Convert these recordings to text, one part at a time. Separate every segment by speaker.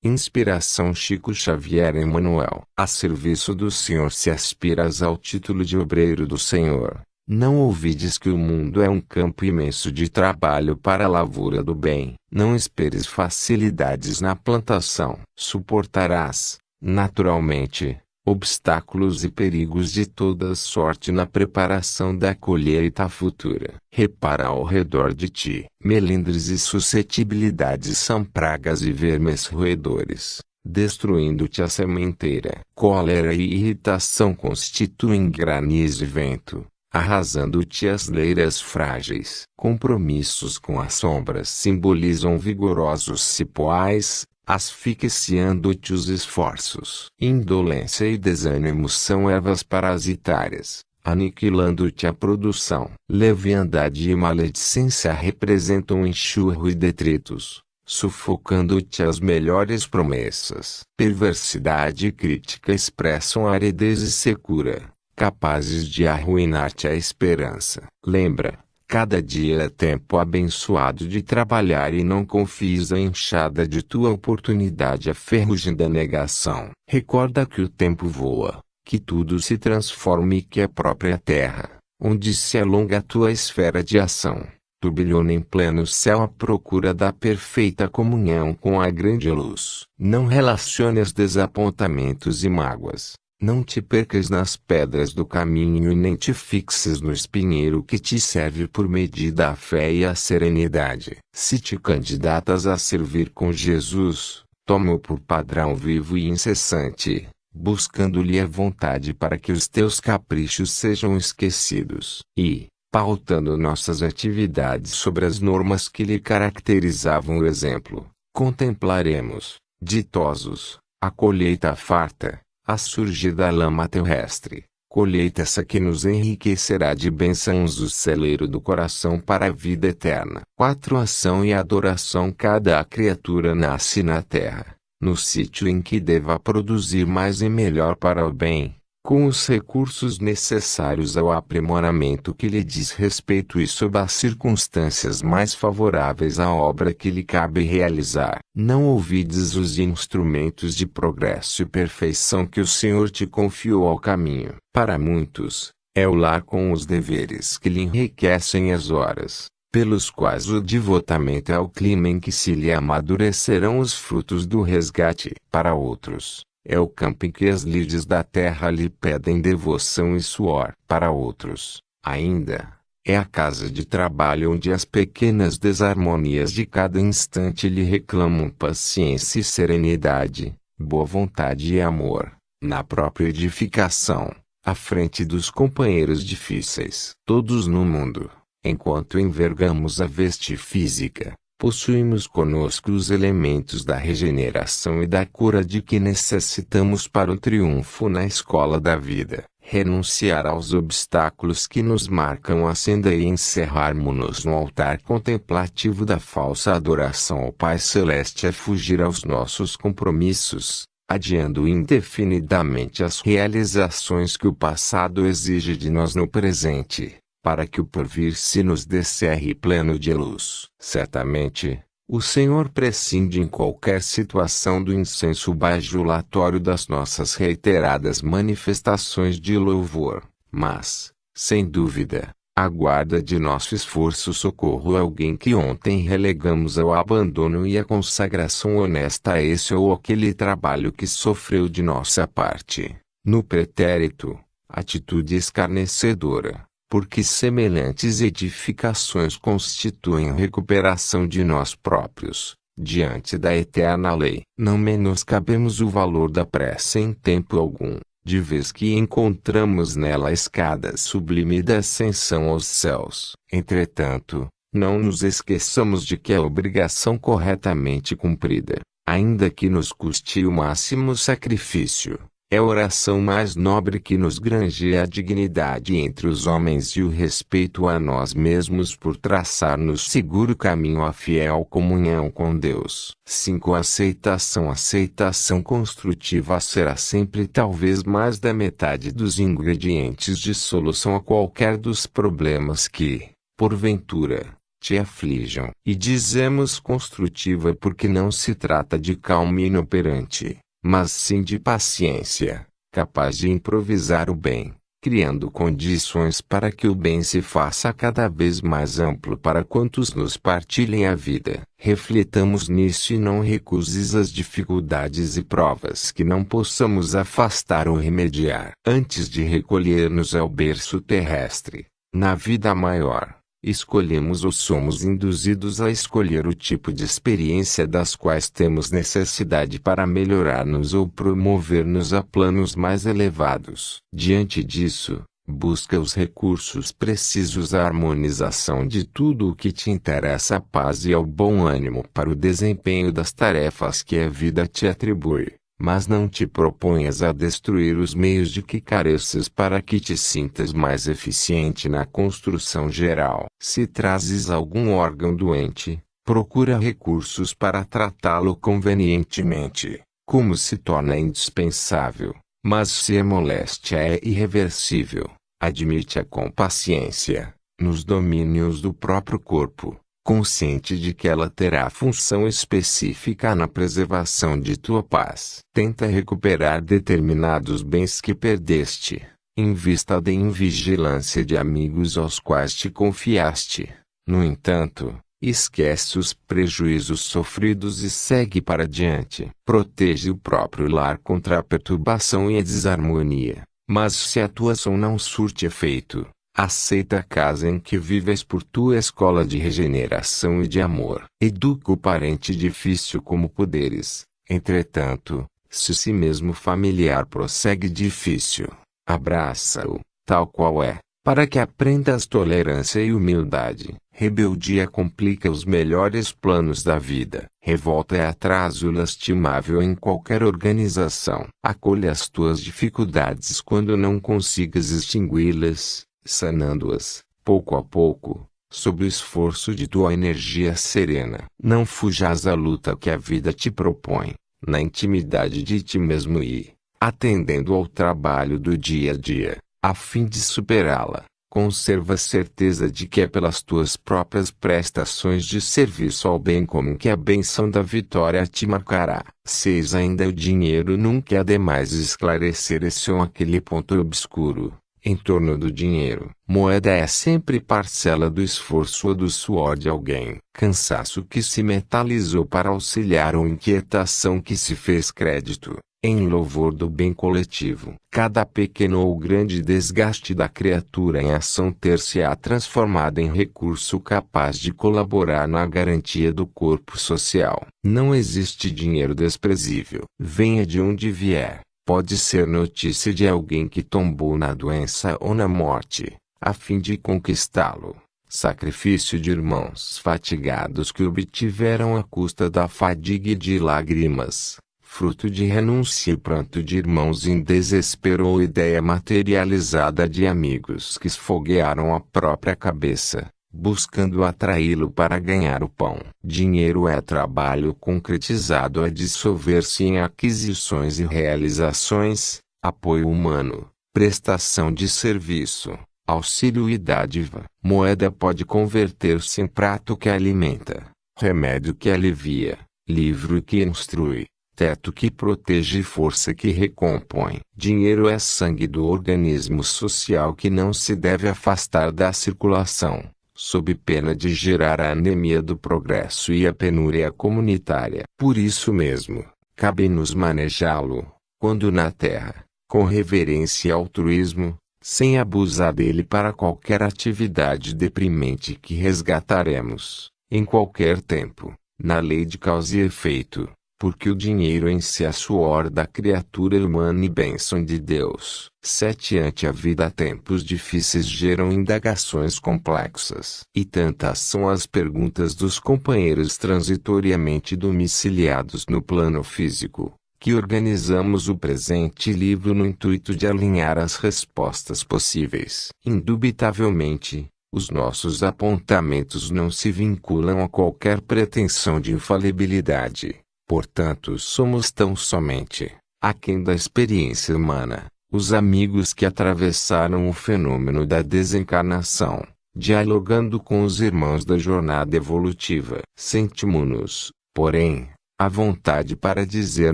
Speaker 1: Inspiração Chico Xavier Emanuel. A serviço do Senhor se aspiras ao título de obreiro do Senhor. Não ouvides que o mundo é um campo imenso de trabalho para a lavura do bem. Não esperes facilidades na plantação. Suportarás, naturalmente, obstáculos e perigos de toda sorte na preparação da colheita futura. Repara ao redor de ti. Melindres e suscetibilidades são pragas e vermes roedores, destruindo-te a sementeira. Cólera e irritação constituem granizo e vento, arrasando-te as leiras frágeis. Compromissos com as sombras simbolizam vigorosos cipoais, asfixiando-te os esforços. Indolência e desânimo são ervas parasitárias, aniquilando-te a produção. Leviandade e maledicência representam enxurro e detritos, sufocando-te as melhores promessas. Perversidade e crítica expressam aridez e secura, capazes de arruinar-te a esperança. Lembra, cada dia é tempo abençoado de trabalhar e não confies a enxada de tua oportunidade à ferrugem da negação. Recorda que o tempo voa, que tudo se transforma e que a própria terra, onde se alonga a tua esfera de ação, turbilhona em pleno céu à procura da perfeita comunhão com a grande luz. Não relaciones desapontamentos e mágoas. Não te percas nas pedras do caminho e nem te fixes no espinheiro que te serve por medida a fé e a serenidade. Se te candidatas a servir com Jesus, toma-o por padrão vivo e incessante, buscando-lhe a vontade para que os teus caprichos sejam esquecidos. E, pautando nossas atividades sobre as normas que lhe caracterizavam o exemplo, contemplaremos, ditosos, a colheita farta, a surgir da lama terrestre, colheita essa que nos enriquecerá de bênçãos o celeiro do coração para a vida eterna. 4. Ação e adoração. Cada criatura nasce na terra, no sítio em que deva produzir mais e melhor para o bem, com os recursos necessários ao aprimoramento que lhe diz respeito e sob as circunstâncias mais favoráveis à obra que lhe cabe realizar. Não ouvides os instrumentos de progresso e perfeição que o Senhor te confiou ao caminho. Para muitos, é o lar com os deveres que lhe enriquecem as horas, pelos quais o devotamento é o clima em que se lhe amadurecerão os frutos do resgate. Para outros, é o campo em que as lides da terra lhe pedem devoção e suor. Para outros, ainda, é a casa de trabalho onde as pequenas desarmonias de cada instante lhe reclamam paciência e serenidade, boa vontade e amor, na própria edificação, à frente dos companheiros difíceis. Todos no mundo, enquanto envergamos a veste física, possuímos conosco os elementos da regeneração e da cura de que necessitamos para o triunfo na escola da vida. Renunciar aos obstáculos que nos marcam a senda e encerrarmos-nos no altar contemplativo da falsa adoração ao Pai Celeste é fugir aos nossos compromissos, adiando indefinidamente as realizações que o passado exige de nós no presente, para que o porvir se nos descerre pleno de luz. Certamente, o Senhor prescinde em qualquer situação do incenso bajulatório das nossas reiteradas manifestações de louvor, mas, sem dúvida, aguarda de nosso esforço socorro alguém que ontem relegamos ao abandono e à consagração honesta a esse ou aquele trabalho que sofreu de nossa parte, no pretérito, atitude escarnecedora. Porque semelhantes edificações constituem recuperação de nós próprios, diante da eterna lei. Não menoscabemos o valor da prece em tempo algum, de vez que encontramos nela a escada sublime da ascensão aos céus. Entretanto, não nos esqueçamos de que a obrigação corretamente cumprida, ainda que nos custe o máximo sacrifício, é a oração mais nobre que nos granjeia a dignidade entre os homens e o respeito a nós mesmos por traçar-nos seguro caminho à fiel comunhão com Deus. 5. Aceitação construtiva será sempre talvez mais da metade dos ingredientes de solução a qualquer dos problemas que, porventura, te aflijam. E dizemos construtiva porque não se trata de calma inoperante, mas sim de paciência, capaz de improvisar o bem, criando condições para que o bem se faça cada vez mais amplo para quantos nos partilhem a vida. Reflitamos nisso e não recuses as dificuldades e provas que não possamos afastar ou remediar. Antes de recolher-nos ao berço terrestre, na vida maior, escolhemos ou somos induzidos a escolher o tipo de experiência das quais temos necessidade para melhorar-nos ou promover-nos a planos mais elevados. Diante disso, busca os recursos precisos à harmonização de tudo o que te interessa, a paz e ao bom ânimo para o desempenho das tarefas que a vida te atribui. Mas não te proponhas a destruir os meios de que careces para que te sintas mais eficiente na construção geral. Se trazes algum órgão doente, procura recursos para tratá-lo convenientemente, como se torna indispensável. Mas se a moléstia é irreversível, admite-a com paciência, nos domínios do próprio corpo, consciente de que ela terá função específica na preservação de tua paz. Tenta recuperar determinados bens que perdeste, em vista da invigilância de amigos aos quais te confiaste. No entanto, esquece os prejuízos sofridos e segue para diante. Protege o próprio lar contra a perturbação e a desarmonia. Mas se a tua ação não surte efeito, aceita a casa em que vives por tua escola de regeneração e de amor. Educa o parente difícil como puderes. Entretanto, se si mesmo familiar prossegue difícil, abraça-o, tal qual é, para que aprendas tolerância e humildade. Rebeldia complica os melhores planos da vida. Revolta é atraso lastimável em qualquer organização. Acolha as tuas dificuldades quando não consigas extingui-las, sanando-as, pouco a pouco, sob o esforço de tua energia serena. Não fujas à luta que a vida te propõe, na intimidade de ti mesmo e, atendendo ao trabalho do dia a dia, a fim de superá-la. Conserva a certeza de que é pelas tuas próprias prestações de serviço ao bem comum que a bênção da vitória te marcará. 6. Ainda o dinheiro nunca há demais esclarecer esse ou aquele ponto obscuro. Em torno do dinheiro, moeda é sempre parcela do esforço ou do suor de alguém. Cansaço que se metalizou para auxiliar ou inquietação que se fez crédito, em louvor do bem coletivo. Cada pequeno ou grande desgaste da criatura em ação ter-se-á transformado em recurso capaz de colaborar na garantia do corpo social. Não existe dinheiro desprezível. Venha de onde vier. Pode ser notícia de alguém que tombou na doença ou na morte, a fim de conquistá-lo. Sacrifício de irmãos fatigados que obtiveram à custa da fadiga e de lágrimas. Fruto de renúncia e pranto de irmãos em desespero ou ideia materializada de amigos que esfoguearam a própria cabeça, buscando atraí-lo para ganhar o pão. Dinheiro é trabalho concretizado a dissolver-se em aquisições e realizações, apoio humano, prestação de serviço, auxílio e dádiva. Moeda pode converter-se em prato que alimenta, remédio que alivia, livro que instrui, teto que protege e força que recompõe. Dinheiro é sangue do organismo social que não se deve afastar da circulação, sob pena de gerar a anemia do progresso e a penúria comunitária. Por isso mesmo, cabe-nos manejá-lo, quando na terra, com reverência e altruísmo, sem abusar dele para qualquer atividade deprimente que resgataremos, em qualquer tempo, na lei de causa e efeito, porque o dinheiro em si é suor da criatura humana e bênção de Deus. 7. Ante a vida tempos difíceis geram indagações complexas. E tantas são as perguntas dos companheiros transitoriamente domiciliados no plano físico, que organizamos o presente livro no intuito de alinhar as respostas possíveis. Indubitavelmente, os nossos apontamentos não se vinculam a qualquer pretensão de infalibilidade. Portanto, somos tão somente, aquém da experiência humana, os amigos que atravessaram o fenômeno da desencarnação, dialogando com os irmãos da jornada evolutiva. Sentimos-nos, porém, à vontade para dizer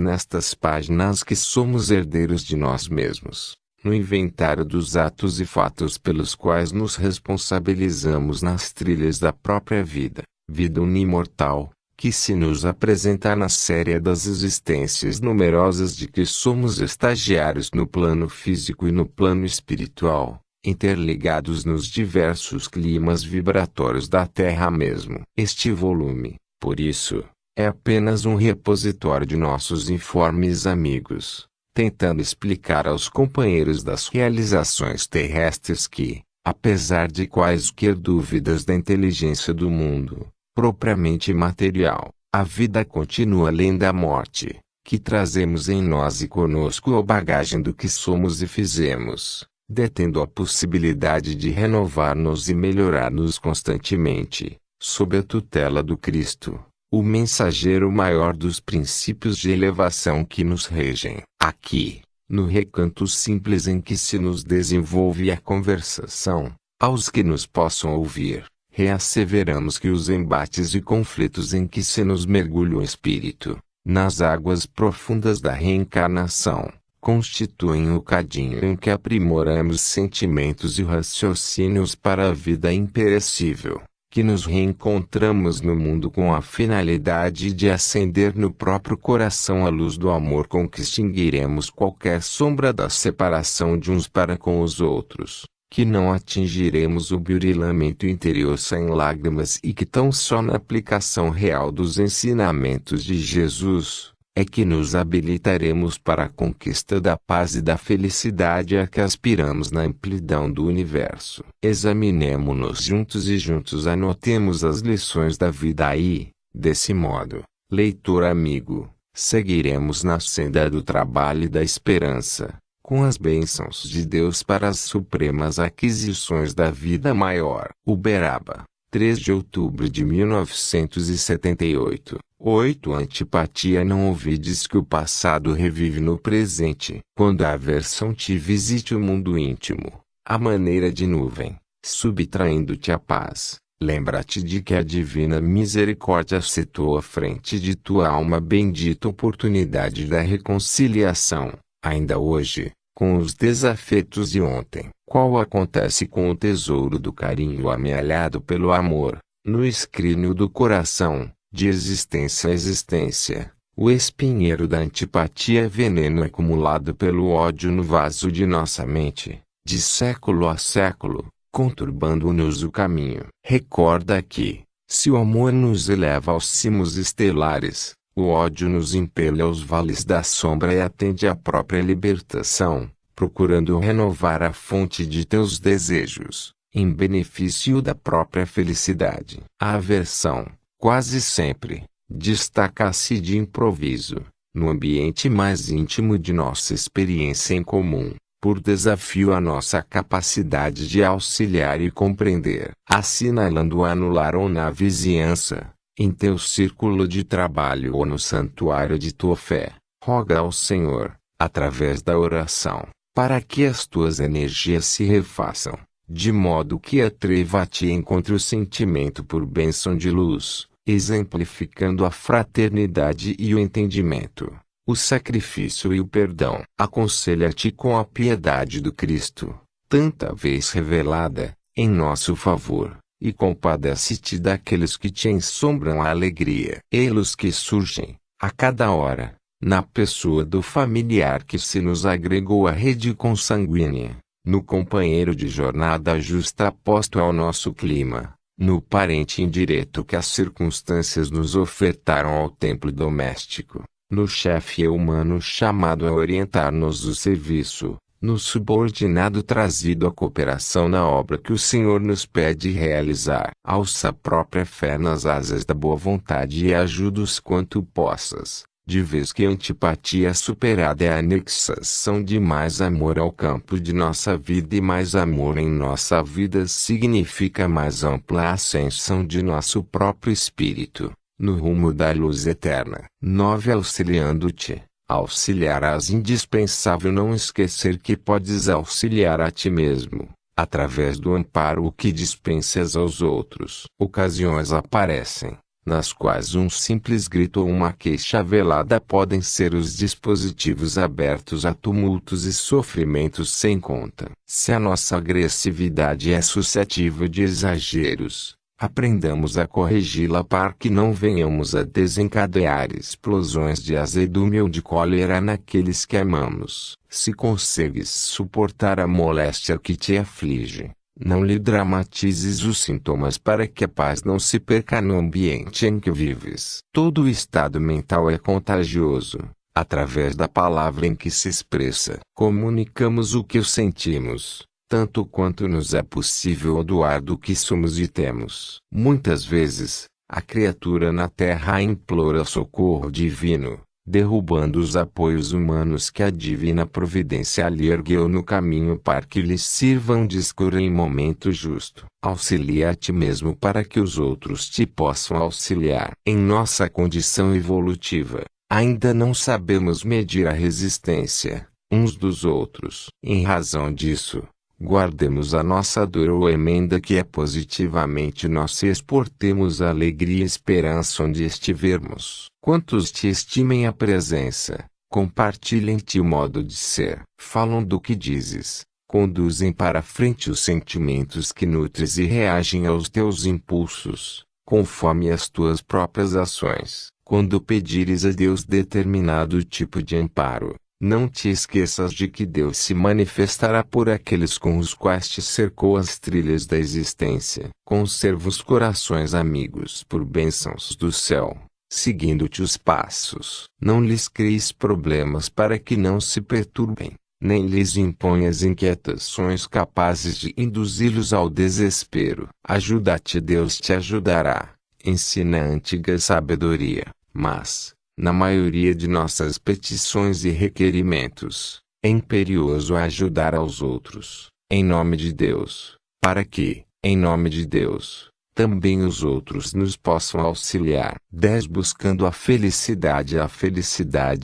Speaker 1: nestas páginas que somos herdeiros de nós mesmos, no inventário dos atos e fatos pelos quais nos responsabilizamos nas trilhas da própria vida, vida unimortal, que se nos apresentar na série das existências numerosas de que somos estagiários no plano físico e no plano espiritual, interligados nos diversos climas vibratórios da Terra mesmo. Este volume, por isso, é apenas um repositório de nossos informes amigos, tentando explicar aos companheiros das realizações terrestres que, apesar de quaisquer dúvidas da inteligência do mundo, propriamente material, a vida continua além da morte, que trazemos em nós e conosco a bagagem do que somos e fizemos, detendo a possibilidade de renovar-nos e melhorar-nos constantemente, sob a tutela do Cristo, o mensageiro maior dos princípios de elevação que nos regem. Aqui, no recanto simples em que se nos desenvolve a conversação, aos que nos possam ouvir, reasseveramos que os embates e conflitos em que se nos mergulha o espírito, nas águas profundas da reencarnação, constituem o cadinho em que aprimoramos sentimentos e raciocínios para a vida imperecível, que nos reencontramos no mundo com a finalidade de acender no próprio coração a luz do amor com que extinguiremos qualquer sombra da separação de uns para com os outros, que não atingiremos o burilamento interior sem lágrimas e que tão só na aplicação real dos ensinamentos de Jesus, é que nos habilitaremos para a conquista da paz e da felicidade a que aspiramos na amplidão do universo. Examinemo-nos juntos e juntos anotemos as lições da vida aí, desse modo, leitor amigo, seguiremos na senda do trabalho e da esperança, com as bênçãos de Deus para as supremas aquisições da vida maior. Uberaba, 3 de outubro de 1978. 8. Antipatia. Não ouvides que o passado revive no presente. Quando a aversão te visite o mundo íntimo, à maneira de nuvem, subtraindo-te a paz, lembra-te de que a divina misericórdia setou à frente de tua alma a bendita oportunidade da reconciliação, ainda hoje, com os desafetos de ontem, qual acontece com o tesouro do carinho amealhado pelo amor, no escrínio do coração, de existência a existência. O espinheiro da antipatia é veneno acumulado pelo ódio no vaso de nossa mente, de século a século, conturbando-nos o caminho. Recorda que, se o amor nos eleva aos cimos estelares, o ódio nos impele aos vales da sombra e atende à própria libertação, procurando renovar a fonte de teus desejos, em benefício da própria felicidade. A aversão, quase sempre, destaca-se de improviso, no ambiente mais íntimo de nossa experiência em comum, por desafio à nossa capacidade de auxiliar e compreender, assinalando anular ou na vizinhança, em teu círculo de trabalho ou no santuário de tua fé. Roga ao Senhor, através da oração, para que as tuas energias se refaçam, de modo que a treva te encontre o sentimento por bênção de luz, exemplificando a fraternidade e o entendimento, o sacrifício e o perdão. Aconselha-te com a piedade do Cristo, tanta vez revelada, em nosso favor, e compadece-te daqueles que te ensombram a alegria. Elos que surgem, a cada hora, na pessoa do familiar que se nos agregou à rede consanguínea, no companheiro de jornada justaposto ao nosso clima, no parente indireto que as circunstâncias nos ofertaram ao templo doméstico, no chefe humano chamado a orientar-nos o serviço, no subordinado trazido à cooperação na obra que o Senhor nos pede realizar. Alça a própria fé nas asas da boa vontade e ajuda-os quanto possas, de vez que a antipatia superada é a anexação de mais amor ao campo de nossa vida, e mais amor em nossa vida significa mais ampla ascensão de nosso próprio espírito, no rumo da luz eterna. 9. Auxiliando-te. Auxiliarás indispensável não esquecer que podes auxiliar a ti mesmo, através do amparo que dispensas aos outros. Ocasiões aparecem, nas quais um simples grito ou uma queixa velada podem ser os dispositivos abertos a tumultos e sofrimentos sem conta. Se a nossa agressividade é suscetível de exageros, aprendamos a corrigi-la para que não venhamos a desencadear explosões de azedume ou de cólera naqueles que amamos. Se consegues suportar a moléstia que te aflige, não lhe dramatizes os sintomas para que a paz não se perca no ambiente em que vives. Todo estado mental é contagioso, através da palavra em que se expressa. Comunicamos o que sentimos, tanto quanto nos é possível doar do que somos e temos. Muitas vezes, a criatura na terra implora socorro divino, derrubando os apoios humanos que a divina providência lhe ergueu no caminho para que lhe sirvam de escuro em momento justo. Auxilia a ti mesmo para que os outros te possam auxiliar. Em nossa condição evolutiva, ainda não sabemos medir a resistência uns dos outros. Em razão disso, guardemos a nossa dor ou emenda que é positivamente nós e exportemos a alegria e esperança onde estivermos. Quantos te estimem a presença, compartilhem-te o modo de ser. Falam do que dizes, conduzem para frente os sentimentos que nutres e reagem aos teus impulsos, conforme as tuas próprias ações. Quando pedires a Deus determinado tipo de amparo, não te esqueças de que Deus se manifestará por aqueles com os quais te cercou as trilhas da existência. Conserva os corações amigos por bênçãos do céu, seguindo-te os passos. Não lhes cries problemas para que não se perturbem, nem lhes imponhas inquietações capazes de induzi-los ao desespero. Ajuda-te, Deus te ajudará. Ensina a antiga sabedoria, mas, na maioria de nossas petições e requerimentos, é imperioso ajudar aos outros, em nome de Deus, para que, em nome de Deus, também os outros nos possam auxiliar. 10. Buscando a felicidade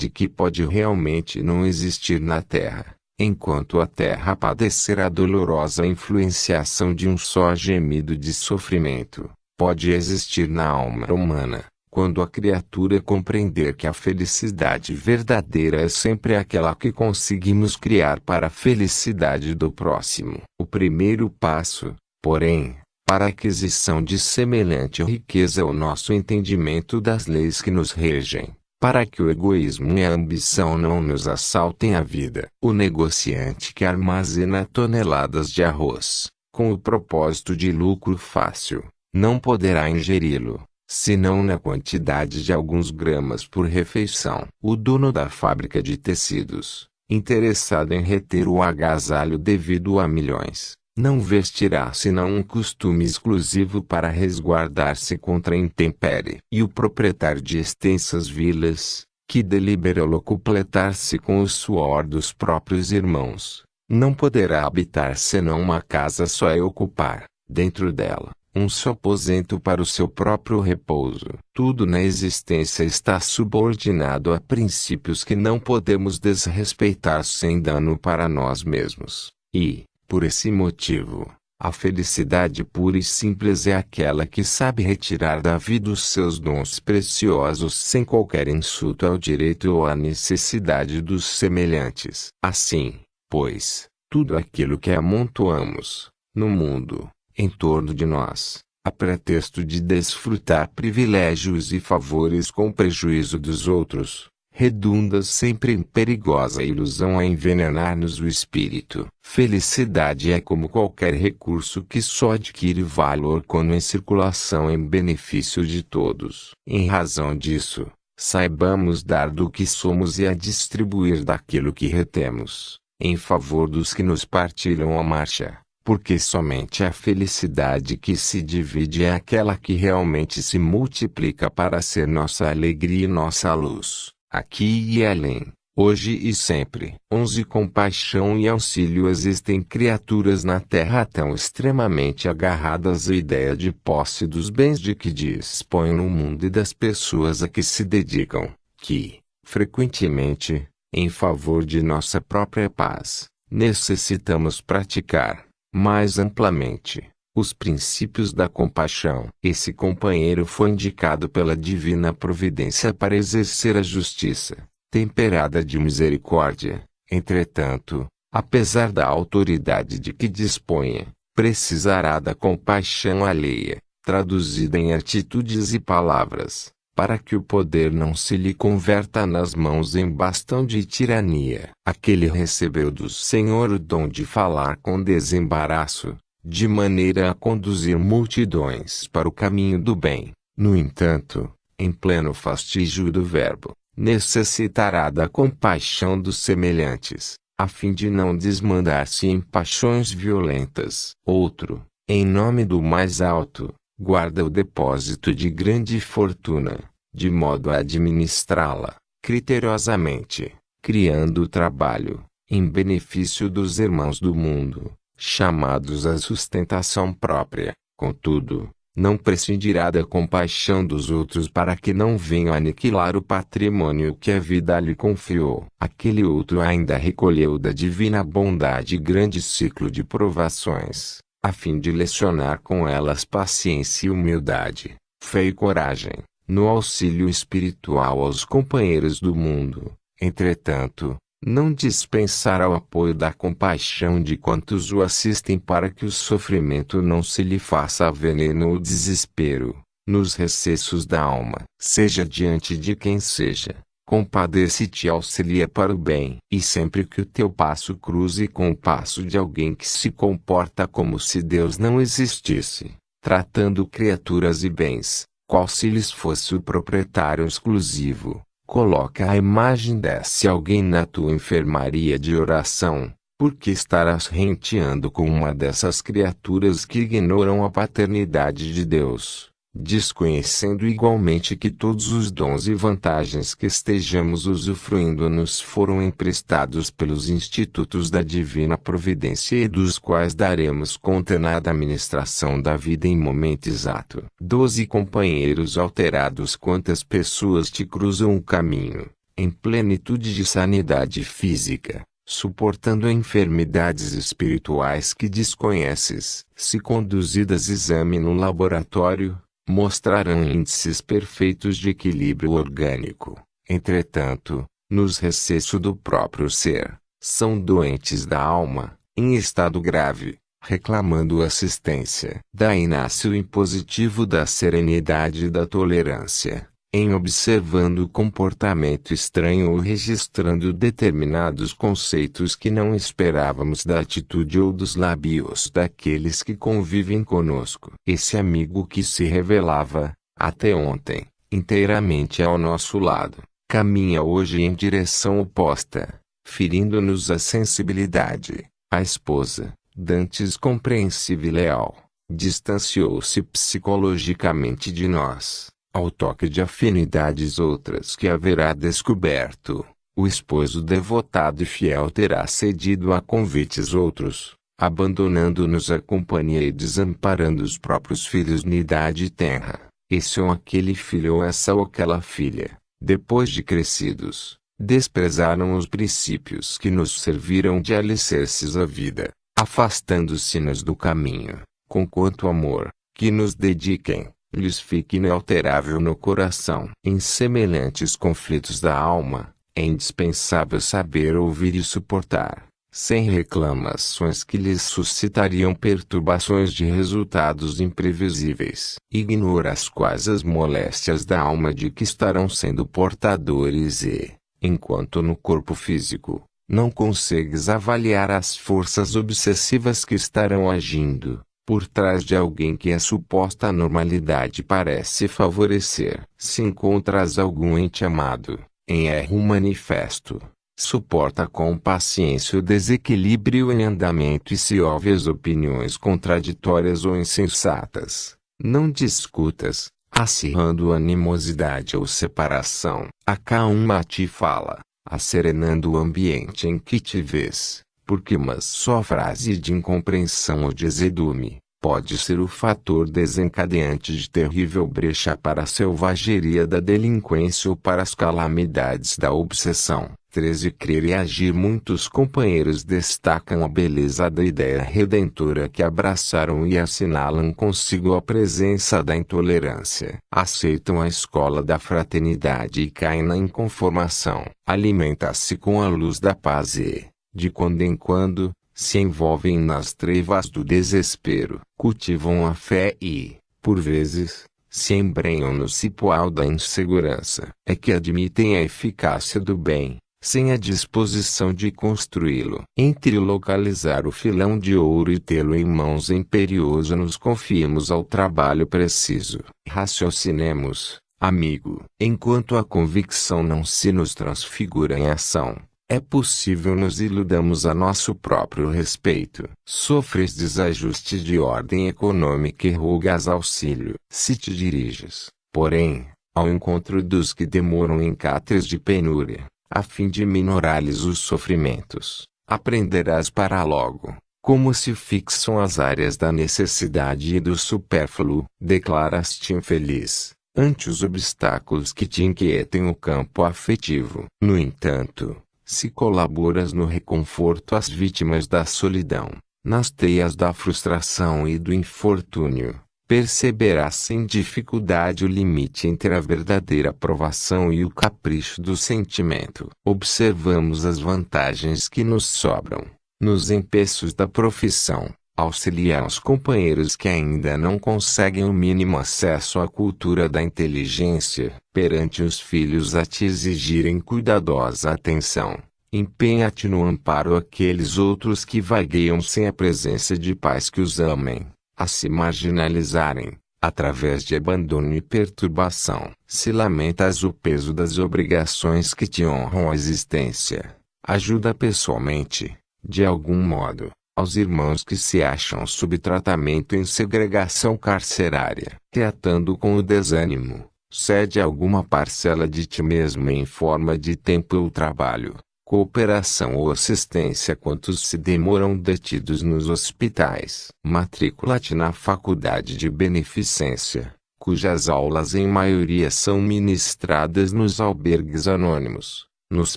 Speaker 1: que pode realmente não existir na Terra, enquanto a Terra padecer a dolorosa influenciação de um só gemido de sofrimento, pode existir na alma humana. Quando a criatura compreender que a felicidade verdadeira é sempre aquela que conseguimos criar para a felicidade do próximo. O primeiro passo, porém, para a aquisição de semelhante riqueza é o nosso entendimento das leis que nos regem, para que o egoísmo e a ambição não nos assaltem a vida. O negociante que armazena toneladas de arroz, com o propósito de lucro fácil, não poderá ingeri-lo, senão na quantidade de alguns gramas por refeição. O dono da fábrica de tecidos, interessado em reter o agasalho devido a milhões, não vestirá senão um costume exclusivo para resguardar-se contra a intempérie. E o proprietário de extensas vilas, que delibera locupletar-se com o suor dos próprios irmãos, não poderá habitar senão uma casa só e ocupar, dentro dela, um só aposento para o seu próprio repouso. Tudo na existência está subordinado a princípios que não podemos desrespeitar sem dano para nós mesmos. E, por esse motivo, a felicidade pura e simples é aquela que sabe retirar da vida os seus dons preciosos sem qualquer insulto ao direito ou à necessidade dos semelhantes. Assim, pois, tudo aquilo que amontoamos, no mundo, em torno de nós, a pretexto de desfrutar privilégios e favores com prejuízo dos outros, redunda sempre em perigosa ilusão a envenenar-nos o espírito. Felicidade é como qualquer recurso que só adquire valor quando em circulação em benefício de todos. Em razão disso, saibamos dar do que somos e a distribuir daquilo que retemos, em favor dos que nos partilham a marcha. Porque somente a felicidade que se divide é aquela que realmente se multiplica para ser nossa alegria e nossa luz, aqui e além, hoje e sempre. 11. Compaixão e auxílio. Existem criaturas na Terra tão extremamente agarradas à ideia de posse dos bens de que dispõem no mundo e das pessoas a que se dedicam, que, frequentemente, em favor de nossa própria paz, necessitamos praticar, mais amplamente, os princípios da compaixão. Esse companheiro foi indicado pela divina providência para exercer a justiça, temperada de misericórdia. Entretanto, apesar da autoridade de que disponha, precisará da compaixão alheia, traduzida em atitudes e palavras, para que o poder não se lhe converta nas mãos em bastão de tirania. Aquele recebeu do Senhor o dom de falar com desembaraço, de maneira a conduzir multidões para o caminho do bem. No entanto, em pleno fastígio do verbo, necessitará da compaixão dos semelhantes, a fim de não desmandar-se em paixões violentas. Outro, em nome do mais alto, guarda o depósito de grande fortuna, de modo a administrá-la, criteriosamente, criando o trabalho, em benefício dos irmãos do mundo, chamados à sustentação própria. Contudo, não prescindirá da compaixão dos outros para que não venham aniquilar o patrimônio que a vida lhe confiou. Aquele outro ainda recolheu da divina bondade grande ciclo de provações, a fim de lecionar com elas paciência e humildade, fé e coragem, no auxílio espiritual aos companheiros do mundo. Entretanto, não dispensará o apoio da compaixão de quantos o assistem para que o sofrimento não se lhe faça veneno ou desespero, nos recessos da alma. Seja diante de quem seja, compadece-te e auxilia para o bem. E sempre que o teu passo cruze com o passo de alguém que se comporta como se Deus não existisse, tratando criaturas e bens, qual se lhes fosse o proprietário exclusivo, coloca a imagem desse alguém na tua enfermaria de oração, porque estarás renteando com uma dessas criaturas que ignoram a paternidade de Deus, desconhecendo igualmente que todos os dons e vantagens que estejamos usufruindo nos foram emprestados pelos institutos da divina providência e dos quais daremos conta na administração da vida em momento exato. 12 companheiros alterados. Quantas pessoas te cruzam o caminho, em plenitude de sanidade física, suportando enfermidades espirituais que desconheces, se conduzidas exame no laboratório, mostrarão índices perfeitos de equilíbrio orgânico. Entretanto, nos recessos do próprio ser, são doentes da alma, em estado grave, reclamando assistência. Daí nasce o impositivo da serenidade e da tolerância, em observando o comportamento estranho ou registrando determinados conceitos que não esperávamos da atitude ou dos lábios daqueles que convivem conosco. Esse amigo que se revelava, até ontem, inteiramente ao nosso lado, caminha hoje em direção oposta, ferindo-nos a sensibilidade. A esposa, dantes compreensiva e leal, distanciou-se psicologicamente de nós. Ao toque de afinidades outras que haverá descoberto, o esposo devotado e fiel terá cedido a convites outros, abandonando-nos a companhia e desamparando os próprios filhos na idade tenra. Esse ou aquele filho ou essa ou aquela filha, depois de crescidos, desprezaram os princípios que nos serviram de alicerces à vida, afastando-se-nos do caminho, com quanto amor, que nos dediquem, lhes fique inalterável no coração. Em semelhantes conflitos da alma, é indispensável saber ouvir e suportar, sem reclamações que lhes suscitariam perturbações de resultados imprevisíveis. Ignora as quais as moléstias da alma de que estarão sendo portadores e, enquanto no corpo físico, não consegues avaliar as forças obsessivas que estarão agindo por trás de alguém que a suposta normalidade parece favorecer. Se encontras algum ente amado, em erro manifesto, suporta com paciência o desequilíbrio em andamento e se ouves opiniões contraditórias ou insensatas, não discutas, acirrando animosidade ou separação. A calma te fala, acerenando o ambiente em que te vês. Porque uma só frase de incompreensão ou de azedume pode ser o fator desencadeante de terrível brecha para a selvageria da delinquência ou para as calamidades da obsessão. 13 Crer e agir. Muitos companheiros destacam a beleza da ideia redentora que abraçaram e assinalam consigo a presença da intolerância. Aceitam a escola da fraternidade e caem na inconformação. Alimenta-se com a luz da paz e, de quando em quando, se envolvem nas trevas do desespero. Cultivam a fé e, por vezes, se embrenham no cipoal da insegurança. É que admitem a eficácia do bem, sem a disposição de construí-lo. Entre localizar o filão de ouro e tê-lo em mãos imperioso, nos confiemos ao trabalho preciso. Raciocinemos, amigo. Enquanto a convicção não se nos transfigura em ação, é possível nos iludamos a nosso próprio respeito. Sofres desajuste de ordem econômica e rogas auxílio. Se te diriges, porém, ao encontro dos que demoram em catres de penúria, a fim de minorar-lhes os sofrimentos, aprenderás para logo, como se fixam as áreas da necessidade e do supérfluo. Declaras-te infeliz ante os obstáculos que te inquietem o campo afetivo. No entanto, se colaboras no reconforto às vítimas da solidão, nas teias da frustração e do infortúnio, perceberás sem dificuldade o limite entre a verdadeira provação e o capricho do sentimento. Observamos as vantagens que nos sobram, nos empeços da profissão, auxiliar os companheiros que ainda não conseguem o mínimo acesso à cultura da inteligência, perante os filhos a te exigirem cuidadosa atenção. Empenha-te no amparo àqueles outros que vagueiam sem a presença de pais que os amem, a se marginalizarem, através de abandono e perturbação. Se lamentas o peso das obrigações que te honram a existência, ajuda pessoalmente, de algum modo, aos irmãos que se acham sob tratamento em segregação carcerária. Reatando com o desânimo, cede alguma parcela de ti mesmo em forma de tempo ou trabalho, cooperação ou assistência a quantos se demoram detidos nos hospitais. Matricula-te na faculdade de beneficência, cujas aulas em maioria são ministradas nos albergues anônimos, nos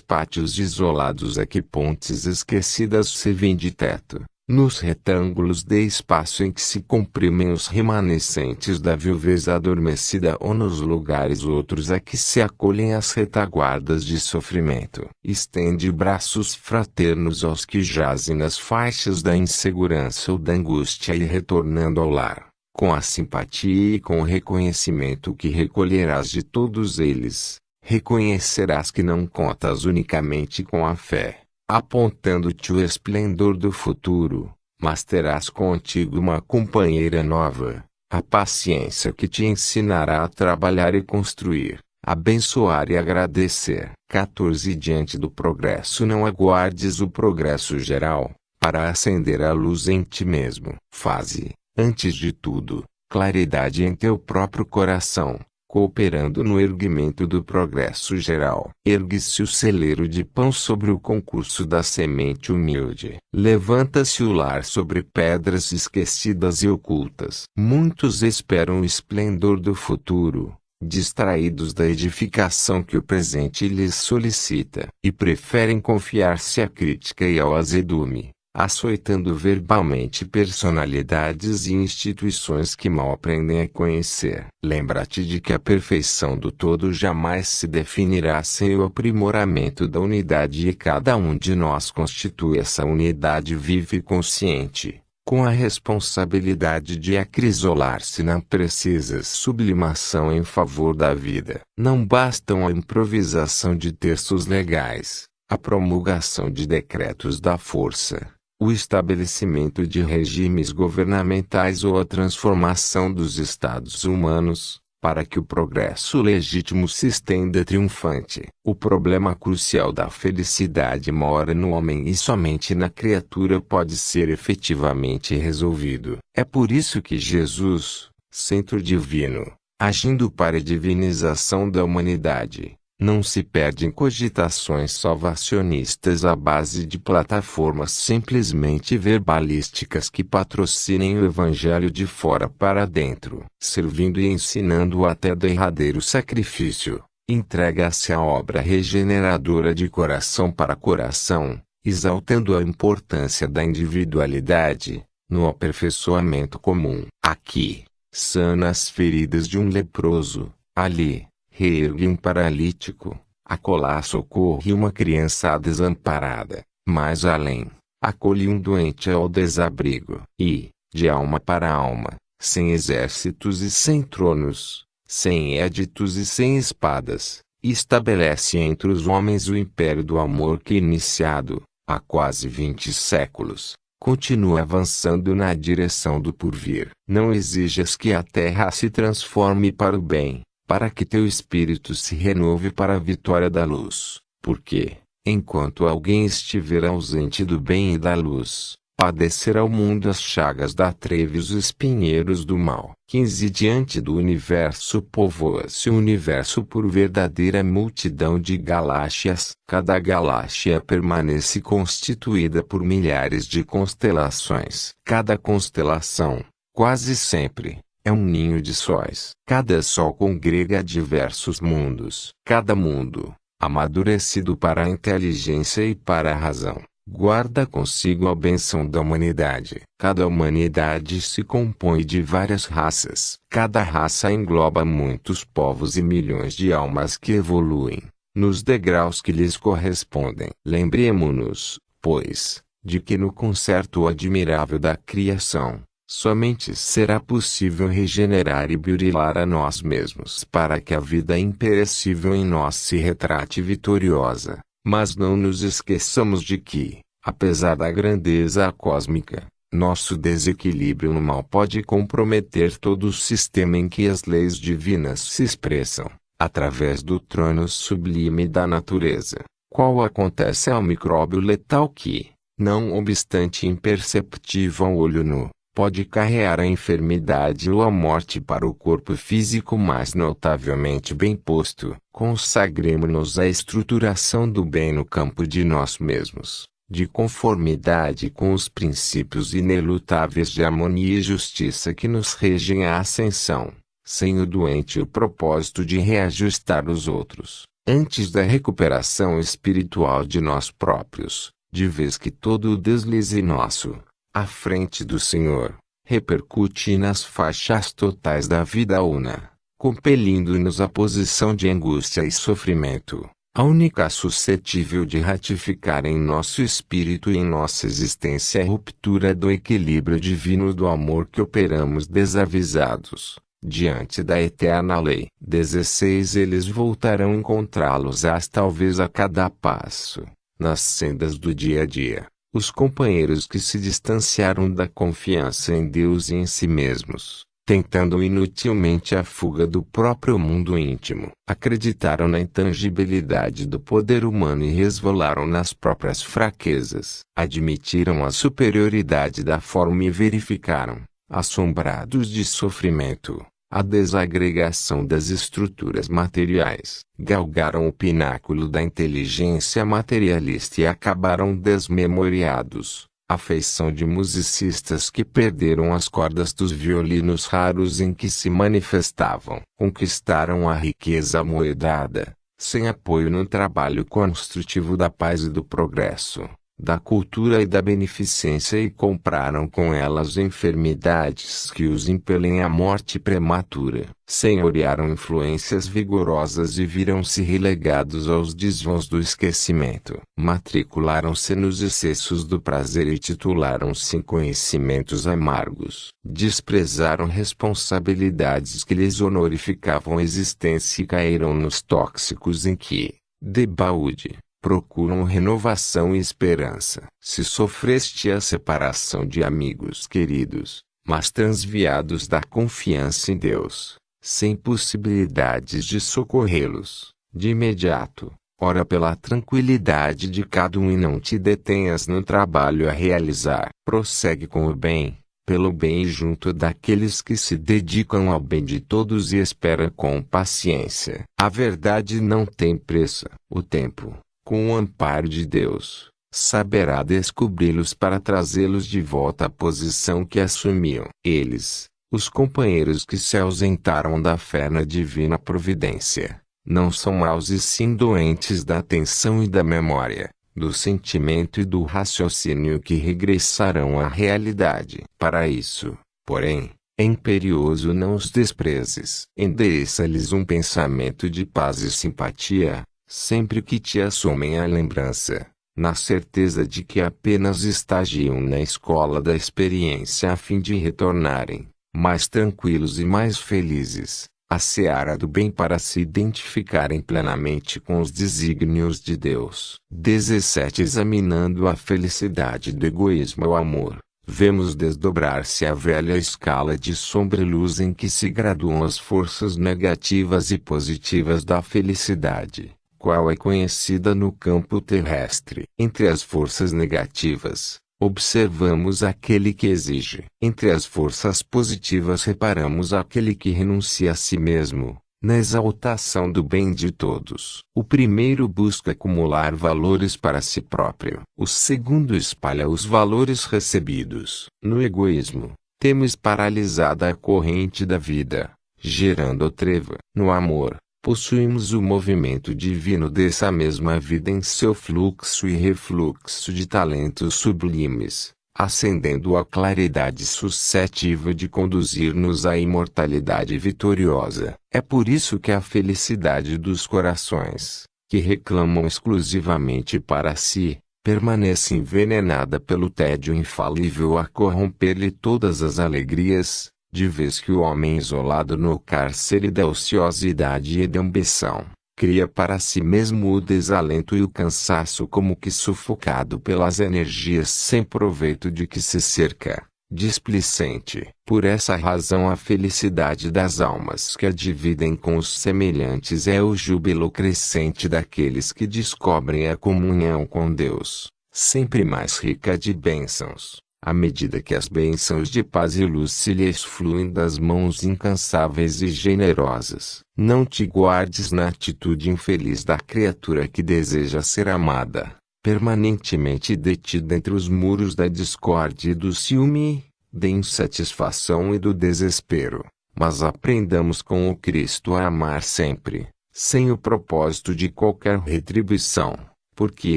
Speaker 1: pátios isolados a que pontes esquecidas servem de teto, nos retângulos de espaço em que se comprimem os remanescentes da viuvez adormecida ou nos lugares outros a que se acolhem as retaguardas de sofrimento. Estende braços fraternos aos que jazem nas faixas da insegurança ou da angústia e retornando ao lar, com a simpatia e com o reconhecimento que recolherás de todos eles, reconhecerás que não contas unicamente com a fé, apontando-te o esplendor do futuro, mas terás contigo uma companheira nova, a paciência que te ensinará a trabalhar e construir, abençoar e agradecer. 14 Diante do progresso não aguardes o progresso geral, para acender a luz em ti mesmo. Faze, antes de tudo, claridade em teu próprio coração, cooperando no erguimento do progresso geral. Ergue-se o celeiro de pão sobre o concurso da semente humilde. Levanta-se o lar sobre pedras esquecidas e ocultas. Muitos esperam o esplendor do futuro, distraídos da edificação que o presente lhes solicita, e preferem confiar-se à crítica e ao azedume, açoitando verbalmente personalidades e instituições que mal aprendem a conhecer. Lembra-te de que a perfeição do todo jamais se definirá sem o aprimoramento da unidade e cada um de nós constitui essa unidade viva e consciente, com a responsabilidade de acrisolar-se na precisa sublimação em favor da vida. Não bastam a improvisação de textos legais, a promulgação de decretos da força, o estabelecimento de regimes governamentais ou a transformação dos estados humanos, para que o progresso legítimo se estenda triunfante. O problema crucial da felicidade mora no homem e somente na criatura pode ser efetivamente resolvido. É por isso que Jesus, centro divino, agindo para a divinização da humanidade, não se perde em cogitações salvacionistas à base de plataformas simplesmente verbalísticas que patrocinem o evangelho de fora para dentro, servindo e ensinando até derradeiro sacrifício. Entrega-se à obra regeneradora de coração para coração, exaltando a importância da individualidade, no aperfeiçoamento comum. Aqui, sana as feridas de um leproso, ali, reergue um paralítico, acolá socorre uma criança desamparada, mais além, acolhe um doente ao desabrigo. E, de alma para alma, sem exércitos e sem tronos, sem éditos e sem espadas, estabelece entre os homens o império do amor que iniciado, há quase 20 séculos, continua avançando na direção do porvir. Não exijas que a terra se transforme para o bem, para que teu espírito se renove para a vitória da luz, porque, enquanto alguém estiver ausente do bem e da luz, padecerá o mundo as chagas da treva e os espinheiros do mal. 15 Diante do universo povoa-se o universo por verdadeira multidão de galáxias. Cada galáxia permanece constituída por milhares de constelações. Cada constelação, quase sempre, é um ninho de sóis. Cada sol congrega diversos mundos. Cada mundo, amadurecido para a inteligência e para a razão, guarda consigo a bênção da humanidade. Cada humanidade se compõe de várias raças. Cada raça engloba muitos povos e milhões de almas que evoluem, nos degraus que lhes correspondem. Lembremo-nos, pois, de que no concerto admirável da criação, somente será possível regenerar e burilar a nós mesmos para que a vida imperecível em nós se retrate vitoriosa. Mas não nos esqueçamos de que, apesar da grandeza cósmica, nosso desequilíbrio no mal pode comprometer todo o sistema em que as leis divinas se expressam, através do trono sublime da natureza, qual acontece ao micróbio letal que, não obstante imperceptível ao olho nu, pode carregar a enfermidade ou a morte para o corpo físico mais notavelmente bem posto. Consagremo-nos à estruturação do bem no campo de nós mesmos, de conformidade com os princípios inelutáveis de harmonia e justiça que nos regem a ascensão, sem o doente o propósito de reajustar os outros, antes da recuperação espiritual de nós próprios, de vez que todo o deslize nosso, à frente do Senhor, repercute nas faixas totais da vida una, compelindo-nos à posição de angústia e sofrimento, a única suscetível de ratificar em nosso espírito e em nossa existência a ruptura do equilíbrio divino do amor que operamos desavisados, diante da eterna lei. 16 Eles voltarão encontrá-los talvez a cada passo, nas sendas do dia a dia. Os companheiros que se distanciaram da confiança em Deus e em si mesmos, tentando inutilmente a fuga do próprio mundo íntimo, acreditaram na intangibilidade do poder humano e resvalaram nas próprias fraquezas, admitiram a superioridade da forma e verificaram, assombrados de sofrimento, a desagregação das estruturas materiais, galgaram o pináculo da inteligência materialista e acabaram desmemoriados, a feição de musicistas que perderam as cordas dos violinos raros em que se manifestavam. Conquistaram a riqueza amoedada, sem apoio no trabalho construtivo da paz e do progresso, da cultura e da beneficência e compraram com elas enfermidades que os impelem à morte prematura. Senhorearam influências vigorosas e viram-se relegados aos desvãos do esquecimento. Matricularam-se nos excessos do prazer e titularam-se em conhecimentos amargos. Desprezaram responsabilidades que lhes honorificavam a existência e caíram nos tóxicos em que, debalde, procuram renovação e esperança. Se sofreste a separação de amigos queridos, mas transviados da confiança em Deus, sem possibilidades de socorrê-los, de imediato, ora pela tranquilidade de cada um e não te detenhas no trabalho a realizar. Prossegue com o bem, pelo bem e junto daqueles que se dedicam ao bem de todos e espera com paciência. A verdade não tem pressa. O tempo, com o amparo de Deus, saberá descobri-los para trazê-los de volta à posição que assumiam. Eles, os companheiros que se ausentaram da fé na divina providência, não são maus e sim doentes da atenção e da memória, do sentimento e do raciocínio que regressarão à realidade. Para isso, porém, é imperioso não os desprezes. Endereça-lhes um pensamento de paz e simpatia, sempre que te assomem à lembrança, na certeza de que apenas estagiam na escola da experiência a fim de retornarem, mais tranquilos e mais felizes, à seara do bem para se identificarem plenamente com os desígnios de Deus. 17. Examinando a felicidade do egoísmo ao amor, vemos desdobrar-se a velha escala de sombra e luz em que se graduam as forças negativas e positivas da felicidade, qual é conhecida no campo terrestre. Entre as forças negativas, observamos aquele que exige. Entre as forças positivas reparamos aquele que renuncia a si mesmo, na exaltação do bem de todos. O primeiro busca acumular valores para si próprio. O segundo espalha os valores recebidos. No egoísmo, temos paralisada a corrente da vida, gerando treva. No amor, possuímos o movimento divino dessa mesma vida em seu fluxo e refluxo de talentos sublimes, acendendo a claridade suscetível de conduzir-nos à imortalidade vitoriosa. É por isso que a felicidade dos corações, que reclamam exclusivamente para si, permanece envenenada pelo tédio infalível a corromper-lhe todas as alegrias, de vez que o homem isolado no cárcere da ociosidade e da ambição, cria para si mesmo o desalento e o cansaço como que sufocado pelas energias sem proveito de que se cerca, displicente. Por essa razão a felicidade das almas que a dividem com os semelhantes é o júbilo crescente daqueles que descobrem a comunhão com Deus, sempre mais rica de bênçãos, à medida que as bênçãos de paz e luz se lhes fluem das mãos incansáveis e generosas. Não te guardes na atitude infeliz da criatura que deseja ser amada, permanentemente detida entre os muros da discórdia e do ciúme, da insatisfação e do desespero, mas aprendamos com o Cristo a amar sempre, sem o propósito de qualquer retribuição, porque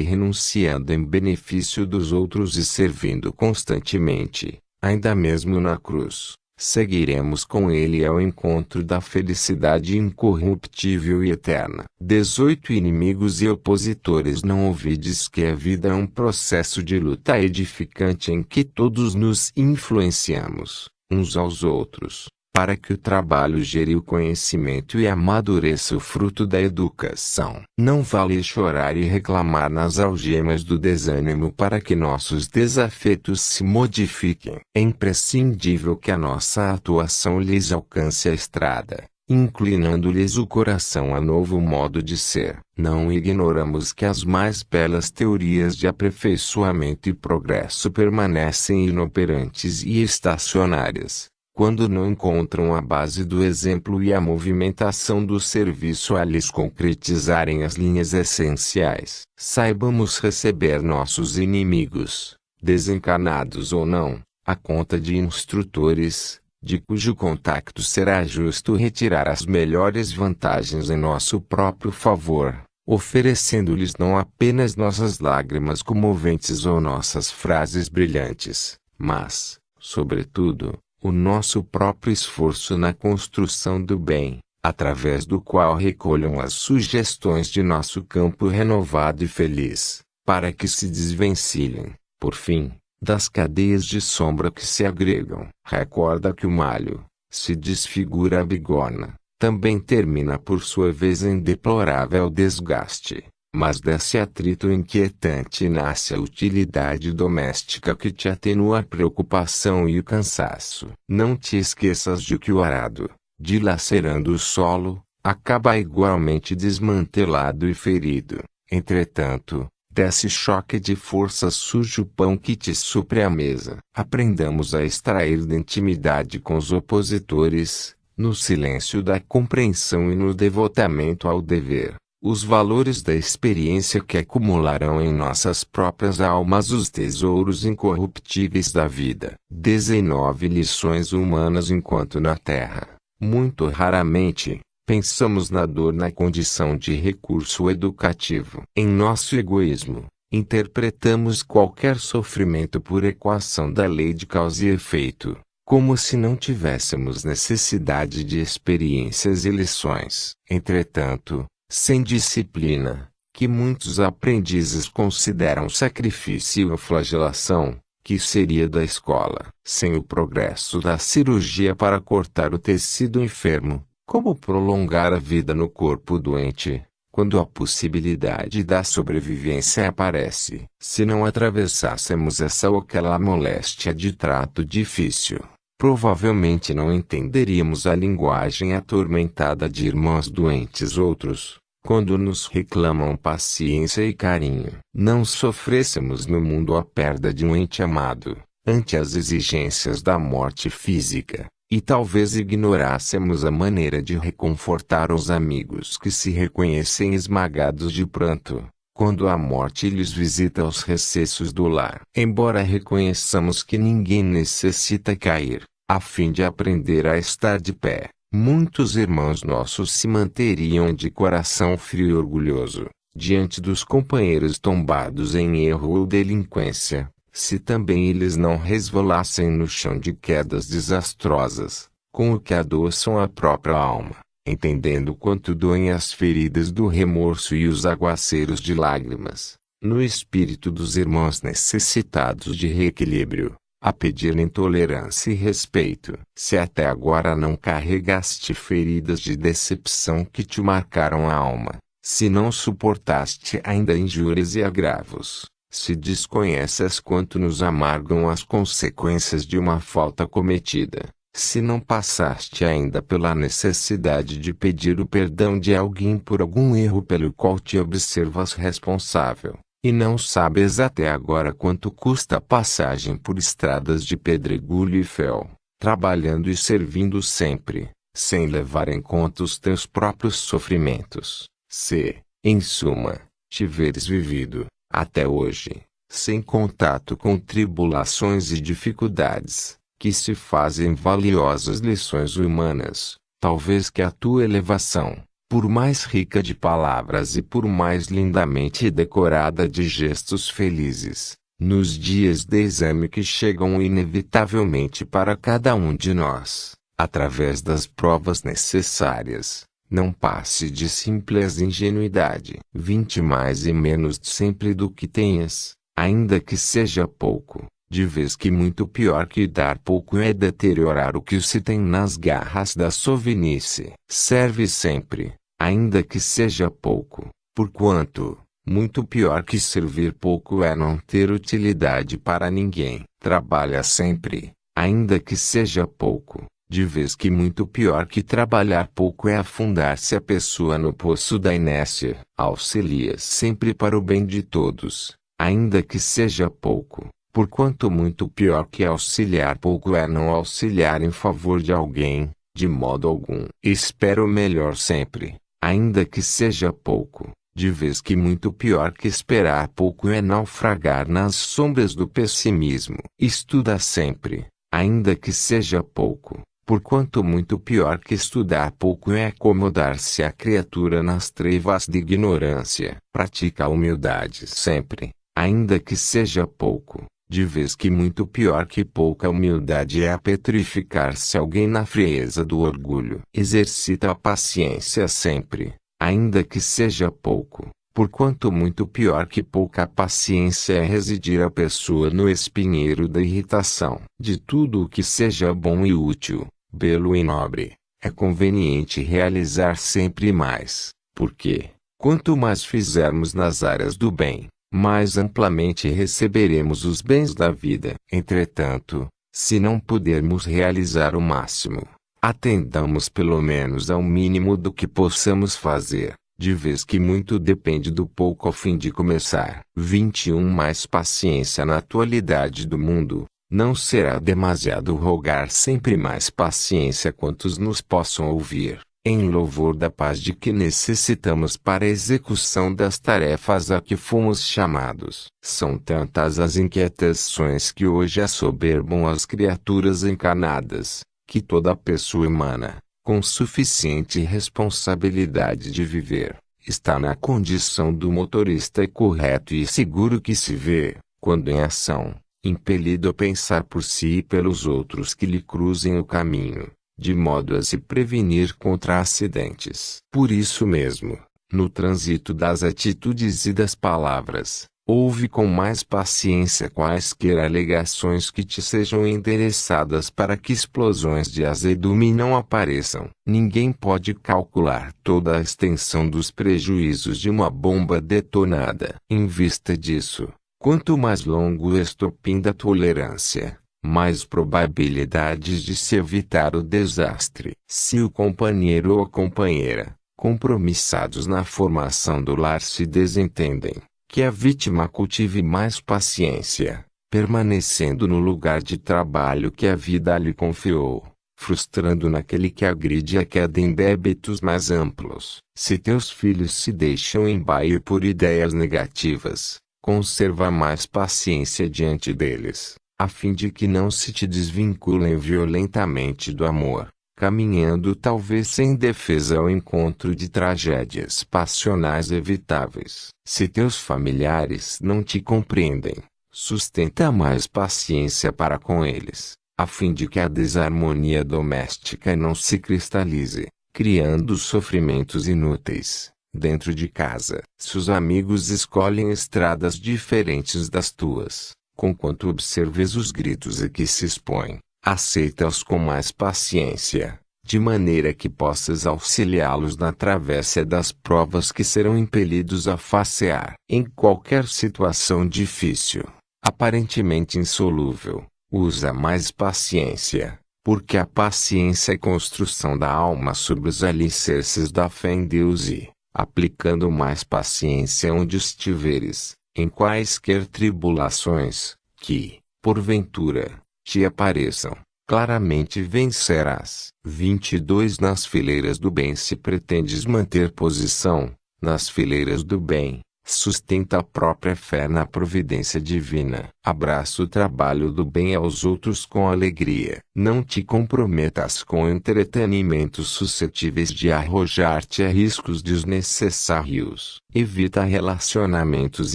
Speaker 1: renunciando em benefício dos outros e servindo constantemente, ainda mesmo na cruz, seguiremos com ele ao encontro da felicidade incorruptível e eterna. 18. Inimigos e opositores, não ouvides que a vida é um processo de luta edificante em que todos nos influenciamos, uns aos outros, para que o trabalho gere o conhecimento e amadureça o fruto da educação. Não vale chorar e reclamar nas algemas do desânimo para que nossos desafetos se modifiquem. É imprescindível que a nossa atuação lhes alcance a estrada, inclinando-lhes o coração a novo modo de ser. Não ignoramos que as mais belas teorias de aperfeiçoamento e progresso permanecem inoperantes e estacionárias, quando não encontram a base do exemplo e a movimentação do serviço a lhes concretizarem as linhas essenciais. Saibamos receber nossos inimigos, desencarnados ou não, à conta de instrutores, de cujo contacto será justo retirar as melhores vantagens em nosso próprio favor, oferecendo-lhes não apenas nossas lágrimas comoventes ou nossas frases brilhantes, mas, sobretudo, o nosso próprio esforço na construção do bem, através do qual recolham as sugestões de nosso campo renovado e feliz, para que se desvencilhem, por fim, das cadeias de sombra que se agregam. Recorda que o malho, se desfigura a bigorna, também termina por sua vez em deplorável desgaste. Mas desse atrito inquietante nasce a utilidade doméstica que te atenua a preocupação e o cansaço. Não te esqueças de que o arado, dilacerando o solo, acaba igualmente desmantelado e ferido. Entretanto, desse choque de força surge o pão que te supre a mesa. Aprendamos a extrair da intimidade com os opositores, no silêncio da compreensão e no devotamento ao dever, os valores da experiência que acumularão em nossas próprias almas os tesouros incorruptíveis da vida. 19 Lições humanas enquanto na Terra. Muito raramente, Pensamos na dor na condição de recurso educativo. Em nosso egoísmo, interpretamos qualquer sofrimento por equação da lei de causa e efeito, como se não tivéssemos necessidade de experiências e lições. Entretanto, sem disciplina, que muitos aprendizes consideram sacrifício ou flagelação, que seria da escola, sem o progresso da cirurgia para cortar o tecido enfermo, como prolongar a vida no corpo doente, quando a possibilidade da sobrevivência aparece? Se não atravessássemos essa ou aquela moléstia de trato difícil, provavelmente não entenderíamos a linguagem atormentada de irmãos doentes outros, quando nos reclamam paciência e carinho. Não sofrêssemos no mundo a perda de um ente amado, ante as exigências da morte física. E talvez ignorássemos a maneira de reconfortar os amigos que se reconhecem esmagados de pranto, quando a morte lhes visita os recessos do lar. Embora reconheçamos que ninguém necessita cair, a fim de aprender a estar de pé, muitos irmãos nossos se manteriam de coração frio e orgulhoso, diante dos companheiros tombados em erro ou delinquência, se também eles não resvalassem no chão de quedas desastrosas, com o que adoçam a própria alma, entendendo quanto doem as feridas do remorso e os aguaceiros de lágrimas, no espírito dos irmãos necessitados de reequilíbrio, a pedir-lhe tolerância e respeito. Se até agora não carregaste feridas de decepção que te marcaram a alma, se não suportaste ainda injúrias e agravos, se desconheces quanto nos amargam as consequências de uma falta cometida, se não passaste ainda pela necessidade de pedir o perdão de alguém por algum erro pelo qual te observas responsável, e não sabes até agora quanto custa a passagem por estradas de pedregulho e fel, trabalhando e servindo sempre, sem levar em conta os teus próprios sofrimentos, se, em suma, tiveres vivido, até hoje, sem contato com tribulações e dificuldades, que se fazem valiosas lições humanas, talvez que a tua elevação, por mais rica de palavras e por mais lindamente decorada de gestos felizes, nos dias de exame que chegam inevitavelmente para cada um de nós, através das provas necessárias, não passe de simples ingenuidade. 20 mais e menos sempre do que tenhas, ainda que seja pouco, de vez que muito pior que dar pouco é deteriorar o que se tem nas garras da sovinice. Serve sempre, ainda que seja pouco, porquanto, muito pior que servir pouco é não ter utilidade para ninguém. Trabalha sempre, ainda que seja pouco, de vez que muito pior que trabalhar pouco é afundar-se a pessoa no poço da inércia. Auxilia sempre para o bem de todos, ainda que seja pouco, porquanto muito pior que auxiliar pouco é não auxiliar em favor de alguém, de modo algum. Espera o melhor sempre, ainda que seja pouco, de vez que muito pior que esperar pouco é naufragar nas sombras do pessimismo. Estuda sempre, ainda que seja pouco, porquanto muito pior que estudar pouco é acomodar-se a criatura nas trevas de ignorância. Pratica a humildade sempre, ainda que seja pouco, de vez que muito pior que pouca humildade é a petrificar-se alguém na frieza do orgulho. Exercita a paciência sempre, ainda que seja pouco, porquanto muito pior que pouca paciência é residir a pessoa no espinheiro da irritação. De tudo o que seja bom e útil, belo e nobre, é conveniente realizar sempre mais, porque, quanto mais fizermos nas áreas do bem, mais amplamente receberemos os bens da vida. Entretanto, se não pudermos realizar o máximo, atendamos pelo menos ao mínimo do que possamos fazer, de vez que muito depende do pouco ao fim de começar. 21 Mais paciência na atualidade do mundo. Não será demasiado rogar sempre mais paciência quantos nos possam ouvir, em louvor da paz de que necessitamos para a execução das tarefas a que fomos chamados. São tantas as inquietações que hoje assoberbam as criaturas encarnadas, que toda pessoa humana, com suficiente responsabilidade de viver, está na condição do motorista correto e seguro que se vê, quando em ação, impelido a pensar por si e pelos outros que lhe cruzem o caminho, de modo a se prevenir contra acidentes. Por isso mesmo, no trânsito das atitudes e das palavras, ouve com mais paciência quaisquer alegações que te sejam endereçadas para que explosões de azedume não apareçam. Ninguém pode calcular toda a extensão dos prejuízos de uma bomba detonada. Em vista disso, quanto mais longo o estopim da tolerância, mais probabilidades de se evitar o desastre. Se o companheiro ou a companheira, compromissados na formação do lar se desentendem, que a vítima cultive mais paciência, permanecendo no lugar de trabalho que a vida lhe confiou, frustrando naquele que agride a queda em débitos mais amplos. Se teus filhos se deixam embair por ideias negativas, conserva mais paciência diante deles, a fim de que não se te desvinculem violentamente do amor, caminhando talvez sem defesa ao encontro de tragédias passionais evitáveis. Se teus familiares não te compreendem, sustenta mais paciência para com eles, a fim de que a desarmonia doméstica não se cristalize, criando sofrimentos inúteis, dentro de casa. Se os amigos escolhem estradas diferentes das tuas, conquanto observes os gritos a que se expõem, aceita-os com mais paciência, de maneira que possas auxiliá-los na travessia das provas que serão impelidos a facear. Em qualquer situação difícil, aparentemente insolúvel, usa mais paciência, porque a paciência é construção da alma sobre os alicerces da fé em Deus e, aplicando mais paciência onde estiveres, em quaisquer tribulações, que, porventura, te apareçam, claramente vencerás. 22 Nas fileiras do bem se pretendes manter posição, nas fileiras do bem, sustenta a própria fé na providência divina. Abraça o trabalho do bem aos outros com alegria. Não te comprometas com entretenimentos suscetíveis de arrojar-te a riscos desnecessários. Evita relacionamentos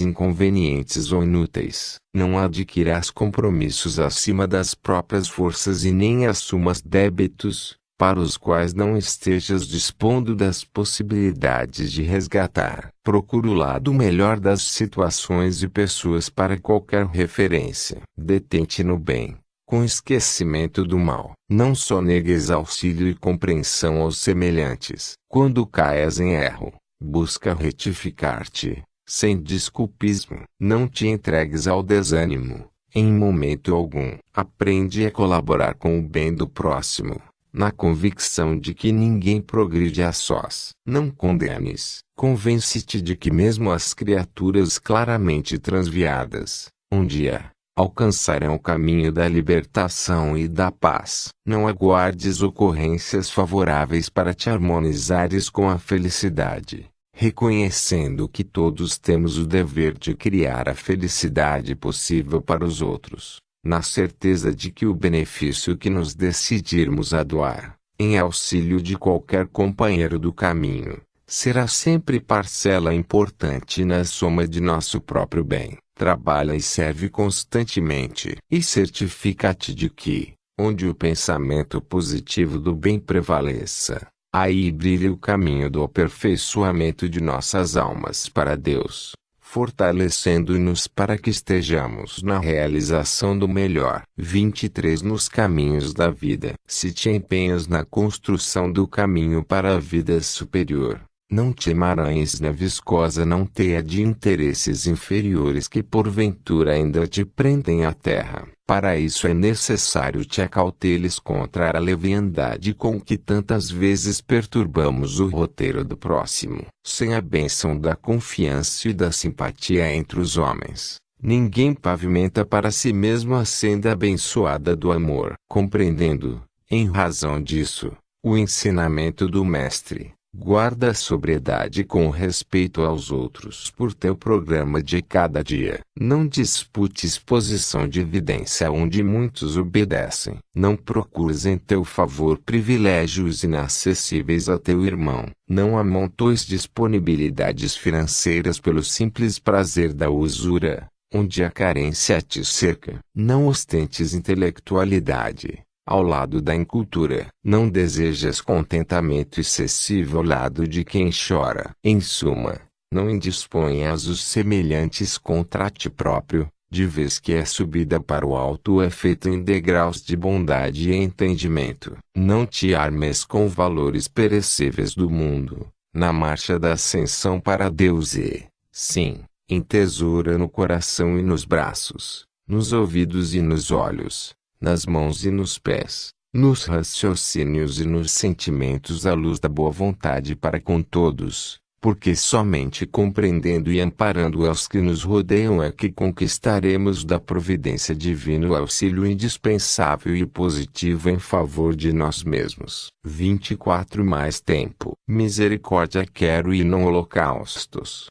Speaker 1: inconvenientes ou inúteis. Não adquiras compromissos acima das próprias forças e nem assumas débitos, para os quais não estejas dispondo das possibilidades de resgatar. Procura o lado melhor das situações e pessoas para qualquer referência. Detente no bem, com esquecimento do mal. Não só negues auxílio e compreensão aos semelhantes. Quando caias em erro, busca retificar-te, sem desculpismo. Não te entregues ao desânimo, em momento algum. Aprende a colaborar com o bem do próximo, na convicção de que ninguém progride a sós. Não condenes. Convence-te de que mesmo as criaturas claramente transviadas, um dia, alcançarão o caminho da libertação e da paz. Não aguardes ocorrências favoráveis para te harmonizares com a felicidade, reconhecendo que todos temos o dever de criar a felicidade possível para os outros, na certeza de que o benefício que nos decidirmos a doar, em auxílio de qualquer companheiro do caminho, será sempre parcela importante na soma de nosso próprio bem. Trabalha e serve constantemente. E certifica-te de que, onde o pensamento positivo do bem prevaleça, aí brilha o caminho do aperfeiçoamento de nossas almas para Deus, fortalecendo-nos para que estejamos na realização do melhor. 23 Nos caminhos da vida. Se te empenhas na construção do caminho para a vida superior, não te emaranhes na viscosa não teia de interesses inferiores que porventura ainda te prendem à terra. Para isso é necessário te acauteles contra a leviandade com que tantas vezes perturbamos o roteiro do próximo. Sem a bênção da confiança e da simpatia entre os homens, ninguém pavimenta para si mesmo a senda abençoada do amor. Compreendendo, em razão disso, o ensinamento do Mestre, Guarda a sobriedade com respeito aos outros por teu programa de cada dia. Não disputes posição de evidência onde muitos obedecem. Não procures em teu favor privilégios inacessíveis a teu irmão. Não amontoes disponibilidades financeiras pelo simples prazer da usura, onde a carência te cerca. Não ostentes intelectualidade ao lado da incultura. Não desejas contentamento excessivo ao lado de quem chora. Em suma, não indisponhas os semelhantes contra ti próprio, de vez que a subida para o alto é feita em degraus de bondade e entendimento. Não te armes com valores perecíveis do mundo, na marcha da ascensão para Deus e, sim, entesoura no coração e nos braços, nos ouvidos e nos olhos, nas mãos e nos pés, nos raciocínios e nos sentimentos à luz da boa vontade para com todos, porque somente compreendendo e amparando aos que nos rodeiam é que conquistaremos da providência divina o auxílio indispensável e positivo em favor de nós mesmos. 24 Mais tempo. Misericórdia quero e não holocaustos.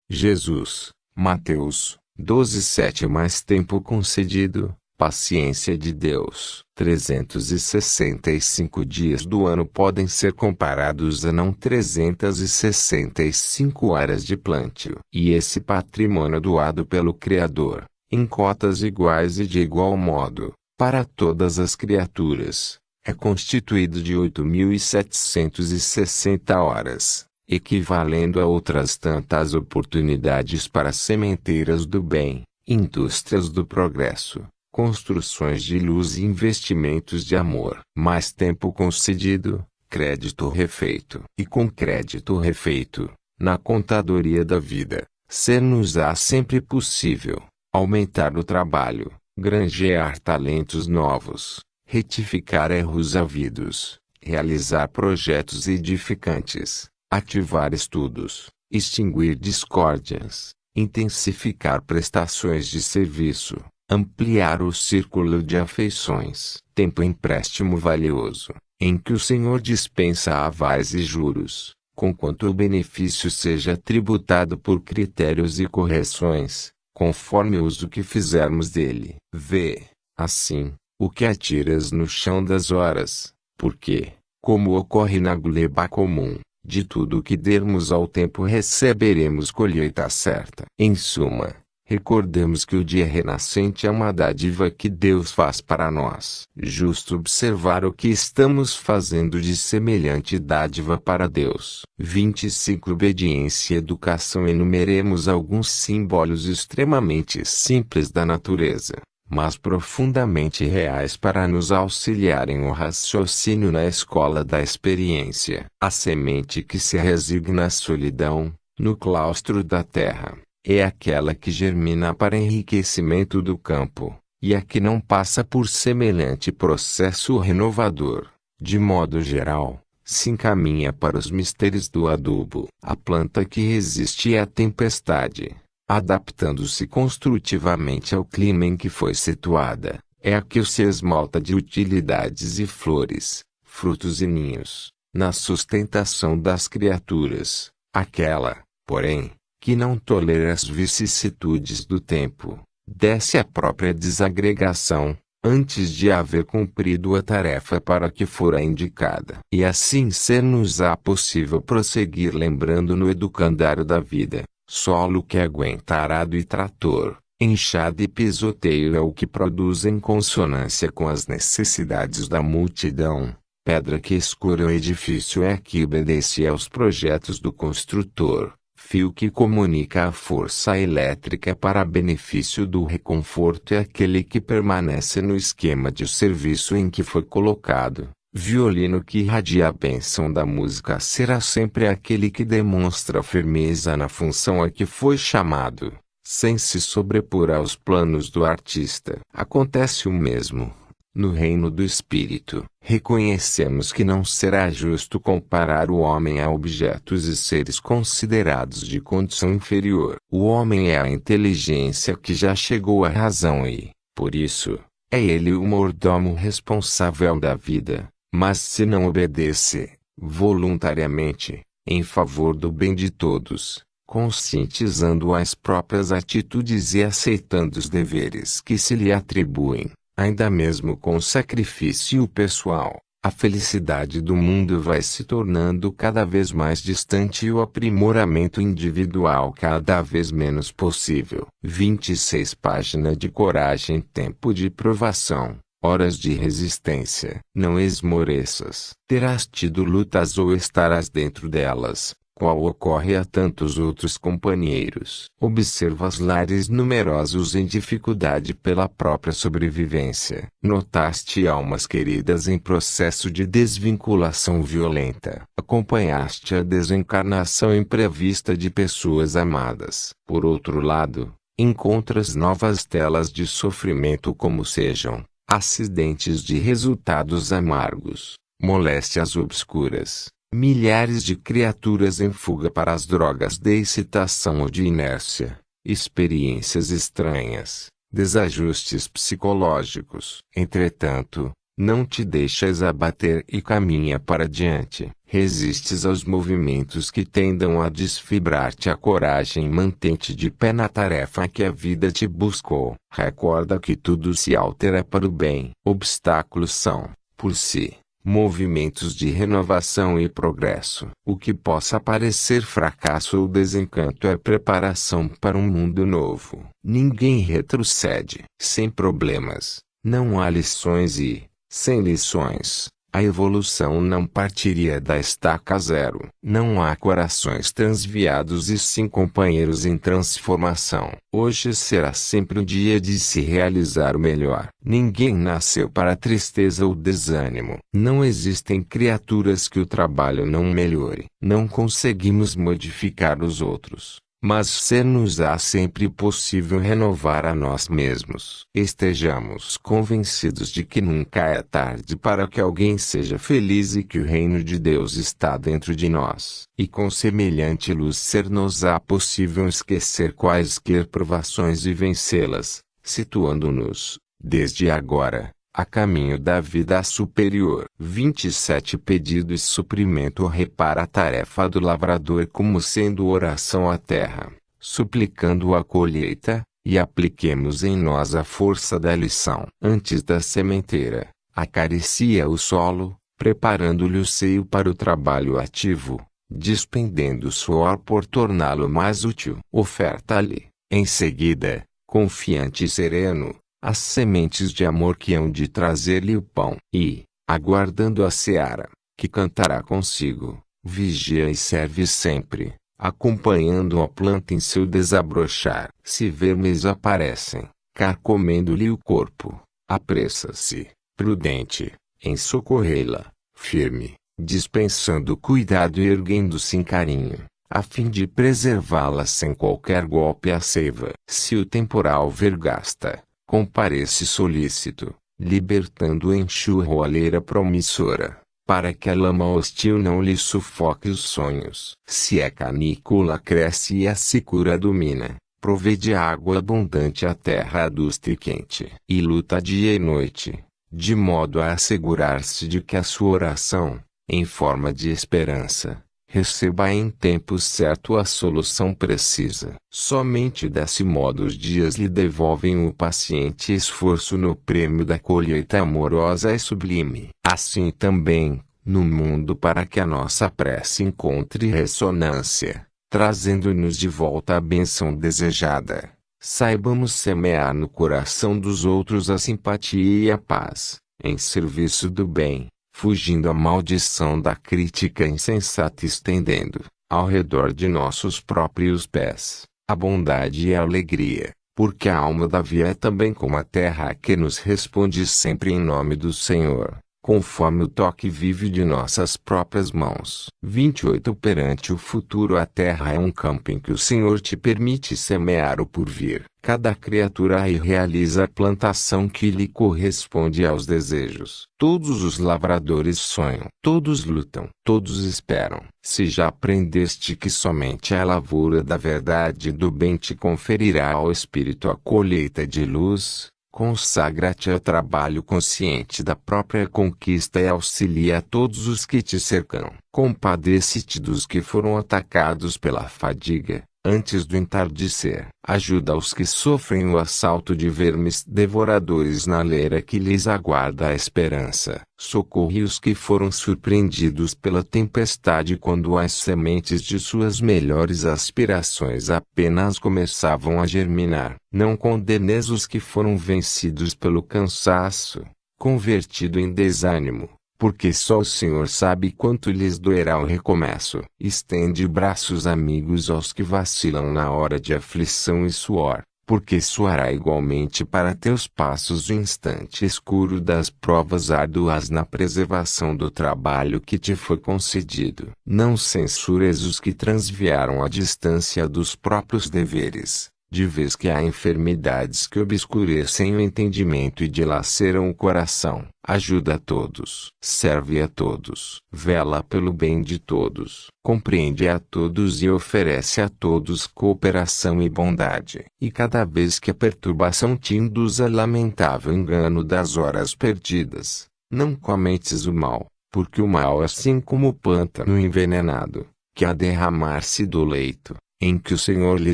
Speaker 1: Jesus, Mateus 12:7 Mais tempo concedido. Paciência de Deus. 365 dias do ano podem ser comparados a não 365 horas de plantio. E esse patrimônio doado pelo Criador, em cotas iguais e de igual modo, para todas as criaturas, é constituído de 8.760 horas, equivalendo a outras tantas oportunidades para sementeiras do bem, indústrias do progresso, construções de luz e investimentos de amor. Mais tempo concedido, crédito refeito. E com crédito refeito, na contadoria da vida, ser-nos-á sempre possível aumentar o trabalho, granjear talentos novos, retificar erros havidos, realizar projetos edificantes, ativar estudos, extinguir discórdias, intensificar prestações de serviço, ampliar o círculo de afeições. Tempo empréstimo valioso, em que o Senhor dispensa avais e juros, conquanto o benefício seja tributado por critérios e correções, conforme o uso que fizermos dele. Vê, assim, o que atiras no chão das horas, porque, como ocorre na gleba comum, de tudo o que dermos ao tempo receberemos colheita certa. Em suma, recordemos que o dia renascente é uma dádiva que Deus faz para nós. Justo observar o que estamos fazendo de semelhante dádiva para Deus. 25 Obediência e educação. Enumeremos alguns símbolos extremamente simples da natureza, mas profundamente reais para nos auxiliarem o raciocínio na escola da experiência. A semente que se resigna à solidão, no claustro da terra, é aquela que germina para enriquecimento do campo, e a que não passa por semelhante processo renovador, de modo geral, se encaminha para os mistérios do adubo. A planta que resiste à tempestade, adaptando-se construtivamente ao clima em que foi situada, é a que se esmalta de utilidades e flores, frutos e ninhos, na sustentação das criaturas. Aquela, porém, que não tolera as vicissitudes do tempo, desce a própria desagregação, antes de haver cumprido a tarefa para que fora indicada. E assim ser-nos-á possível prosseguir lembrando no educandário da vida, solo que aguenta arado e trator, enxada e pisoteio é o que produz em consonância com as necessidades da multidão. Pedra que escura o edifício é a que obedece aos projetos do construtor. Fio que comunica a força elétrica para benefício do reconforto é aquele que permanece no esquema de serviço em que foi colocado. Violino que irradia a bênção da música será sempre aquele que demonstra firmeza na função a que foi chamado, sem se sobrepor aos planos do artista. Acontece o mesmo no reino do espírito. Reconhecemos que não será justo comparar o homem a objetos e seres considerados de condição inferior. O homem é a inteligência que já chegou à razão e, por isso, é ele o mordomo responsável da vida. Mas se não obedece, voluntariamente, em favor do bem de todos, conscientizando as próprias atitudes e aceitando os deveres que se lhe atribuem, ainda mesmo com sacrifício pessoal. A felicidade do mundo vai se tornando cada vez mais distante e o aprimoramento individual cada vez menos possível. 26 Página de coragem. Tempo de provação, horas de resistência. Não esmoreças. Terás tido lutas ou estarás dentro delas, qual ocorre a tantos outros companheiros. Observa os lares numerosos em dificuldade pela própria sobrevivência. Notaste almas queridas em processo de desvinculação violenta. Acompanhaste a desencarnação imprevista de pessoas amadas. Por outro lado, encontras novas telas de sofrimento, como sejam acidentes de resultados amargos, moléstias obscuras, milhares de criaturas em fuga para as drogas de excitação ou de inércia, experiências estranhas, desajustes psicológicos. Entretanto, não te deixas abater e caminha para diante. Resistes aos movimentos que tendam a desfibrar-te a coragem. Mantém-te de pé na tarefa que a vida te buscou. Recorda que tudo se altera para o bem. Obstáculos são, por si, movimentos de renovação e progresso. O que possa parecer fracasso ou desencanto é preparação para um mundo novo. Ninguém retrocede. Sem problemas, não há lições e, sem lições, a evolução não partiria da estaca zero. Não há corações transviados e sim companheiros em transformação. Hoje será sempre o dia de se realizar o melhor. Ninguém nasceu para tristeza ou desânimo. Não existem criaturas que o trabalho não melhore. Não conseguimos modificar os outros, mas ser-nos-á sempre possível renovar a nós mesmos. Estejamos convencidos de que nunca é tarde para que alguém seja feliz e que o reino de Deus está dentro de nós. E com semelhante luz ser-nos-á possível esquecer quaisquer provações e vencê-las, situando-nos, desde agora, a caminho da vida superior. 27 Pedido e suprimento. Repara a tarefa do lavrador como sendo oração à terra, suplicando a colheita, e apliquemos em nós a força da lição. Antes da sementeira, acaricia o solo, preparando-lhe o seio para o trabalho ativo, despendendo suor por torná-lo mais útil. Oferta-lhe, em seguida, confiante e sereno, as sementes de amor que hão de trazer-lhe o pão. E, aguardando a seara, que cantará consigo, vigia e serve sempre, acompanhando a planta em seu desabrochar. Se vermes aparecem, carcomendo-lhe o corpo, apressa-se, prudente, em socorrê-la, firme, dispensando cuidado e erguendo-se em carinho, a fim de preservá-la sem qualquer golpe à seiva. Se o temporal vergasta, comparece solícito, libertando a enxurroalheira promissora, para que a lama hostil não lhe sufoque os sonhos. Se a canícula cresce e a secura domina, provê de água abundante a terra adusta e quente, e luta dia e noite, de modo a assegurar-se de que a sua oração, em forma de esperança, receba em tempo certo a solução precisa. Somente desse modo os dias lhe devolvem o paciente esforço no prêmio da colheita amorosa e sublime. Assim também, no mundo, para que a nossa prece encontre ressonância, trazendo-nos de volta a bênção desejada, saibamos semear no coração dos outros a simpatia e a paz, em serviço do bem, fugindo à maldição da crítica insensata, estendendo, ao redor de nossos próprios pés, a bondade e a alegria, porque a alma da via é também como a terra que nos responde sempre em nome do Senhor, conforme o toque vive de nossas próprias mãos. 28 Perante o futuro, a terra é um campo em que o Senhor te permite semear o porvir. Cada criatura aí realiza a plantação que lhe corresponde aos desejos. Todos os lavradores sonham, todos lutam, todos esperam. Se já aprendeste que somente a lavoura da verdade e do bem te conferirá ao espírito a colheita de luz, Consagra-te ao trabalho consciente da própria conquista e auxilia a todos os que te cercam. Compadece-te dos que foram atacados pela fadiga, antes do entardecer. Ajuda os que sofrem o assalto de vermes devoradores na leira que lhes aguarda a esperança. Socorre os que foram surpreendidos pela tempestade quando as sementes de suas melhores aspirações apenas começavam a germinar. Não condenes os que foram vencidos pelo cansaço, convertido em desânimo, porque só o Senhor sabe quanto lhes doerá o recomeço. Estende braços amigos aos que vacilam na hora de aflição e suor, porque soará igualmente para teus passos o instante escuro das provas árduas na preservação do trabalho que te foi concedido. Não censures os que transviaram a distância dos próprios deveres, de vez que há enfermidades que obscurecem o entendimento e dilaceram o coração. Ajuda a todos, serve a todos, vela pelo bem de todos, compreende a todos e oferece a todos cooperação e bondade. E cada vez que a perturbação te induz a lamentável engano das horas perdidas, não comentes o mal, porque o mal é assim como o pântano envenenado, que a derramar-se do leito, em que o Senhor lhe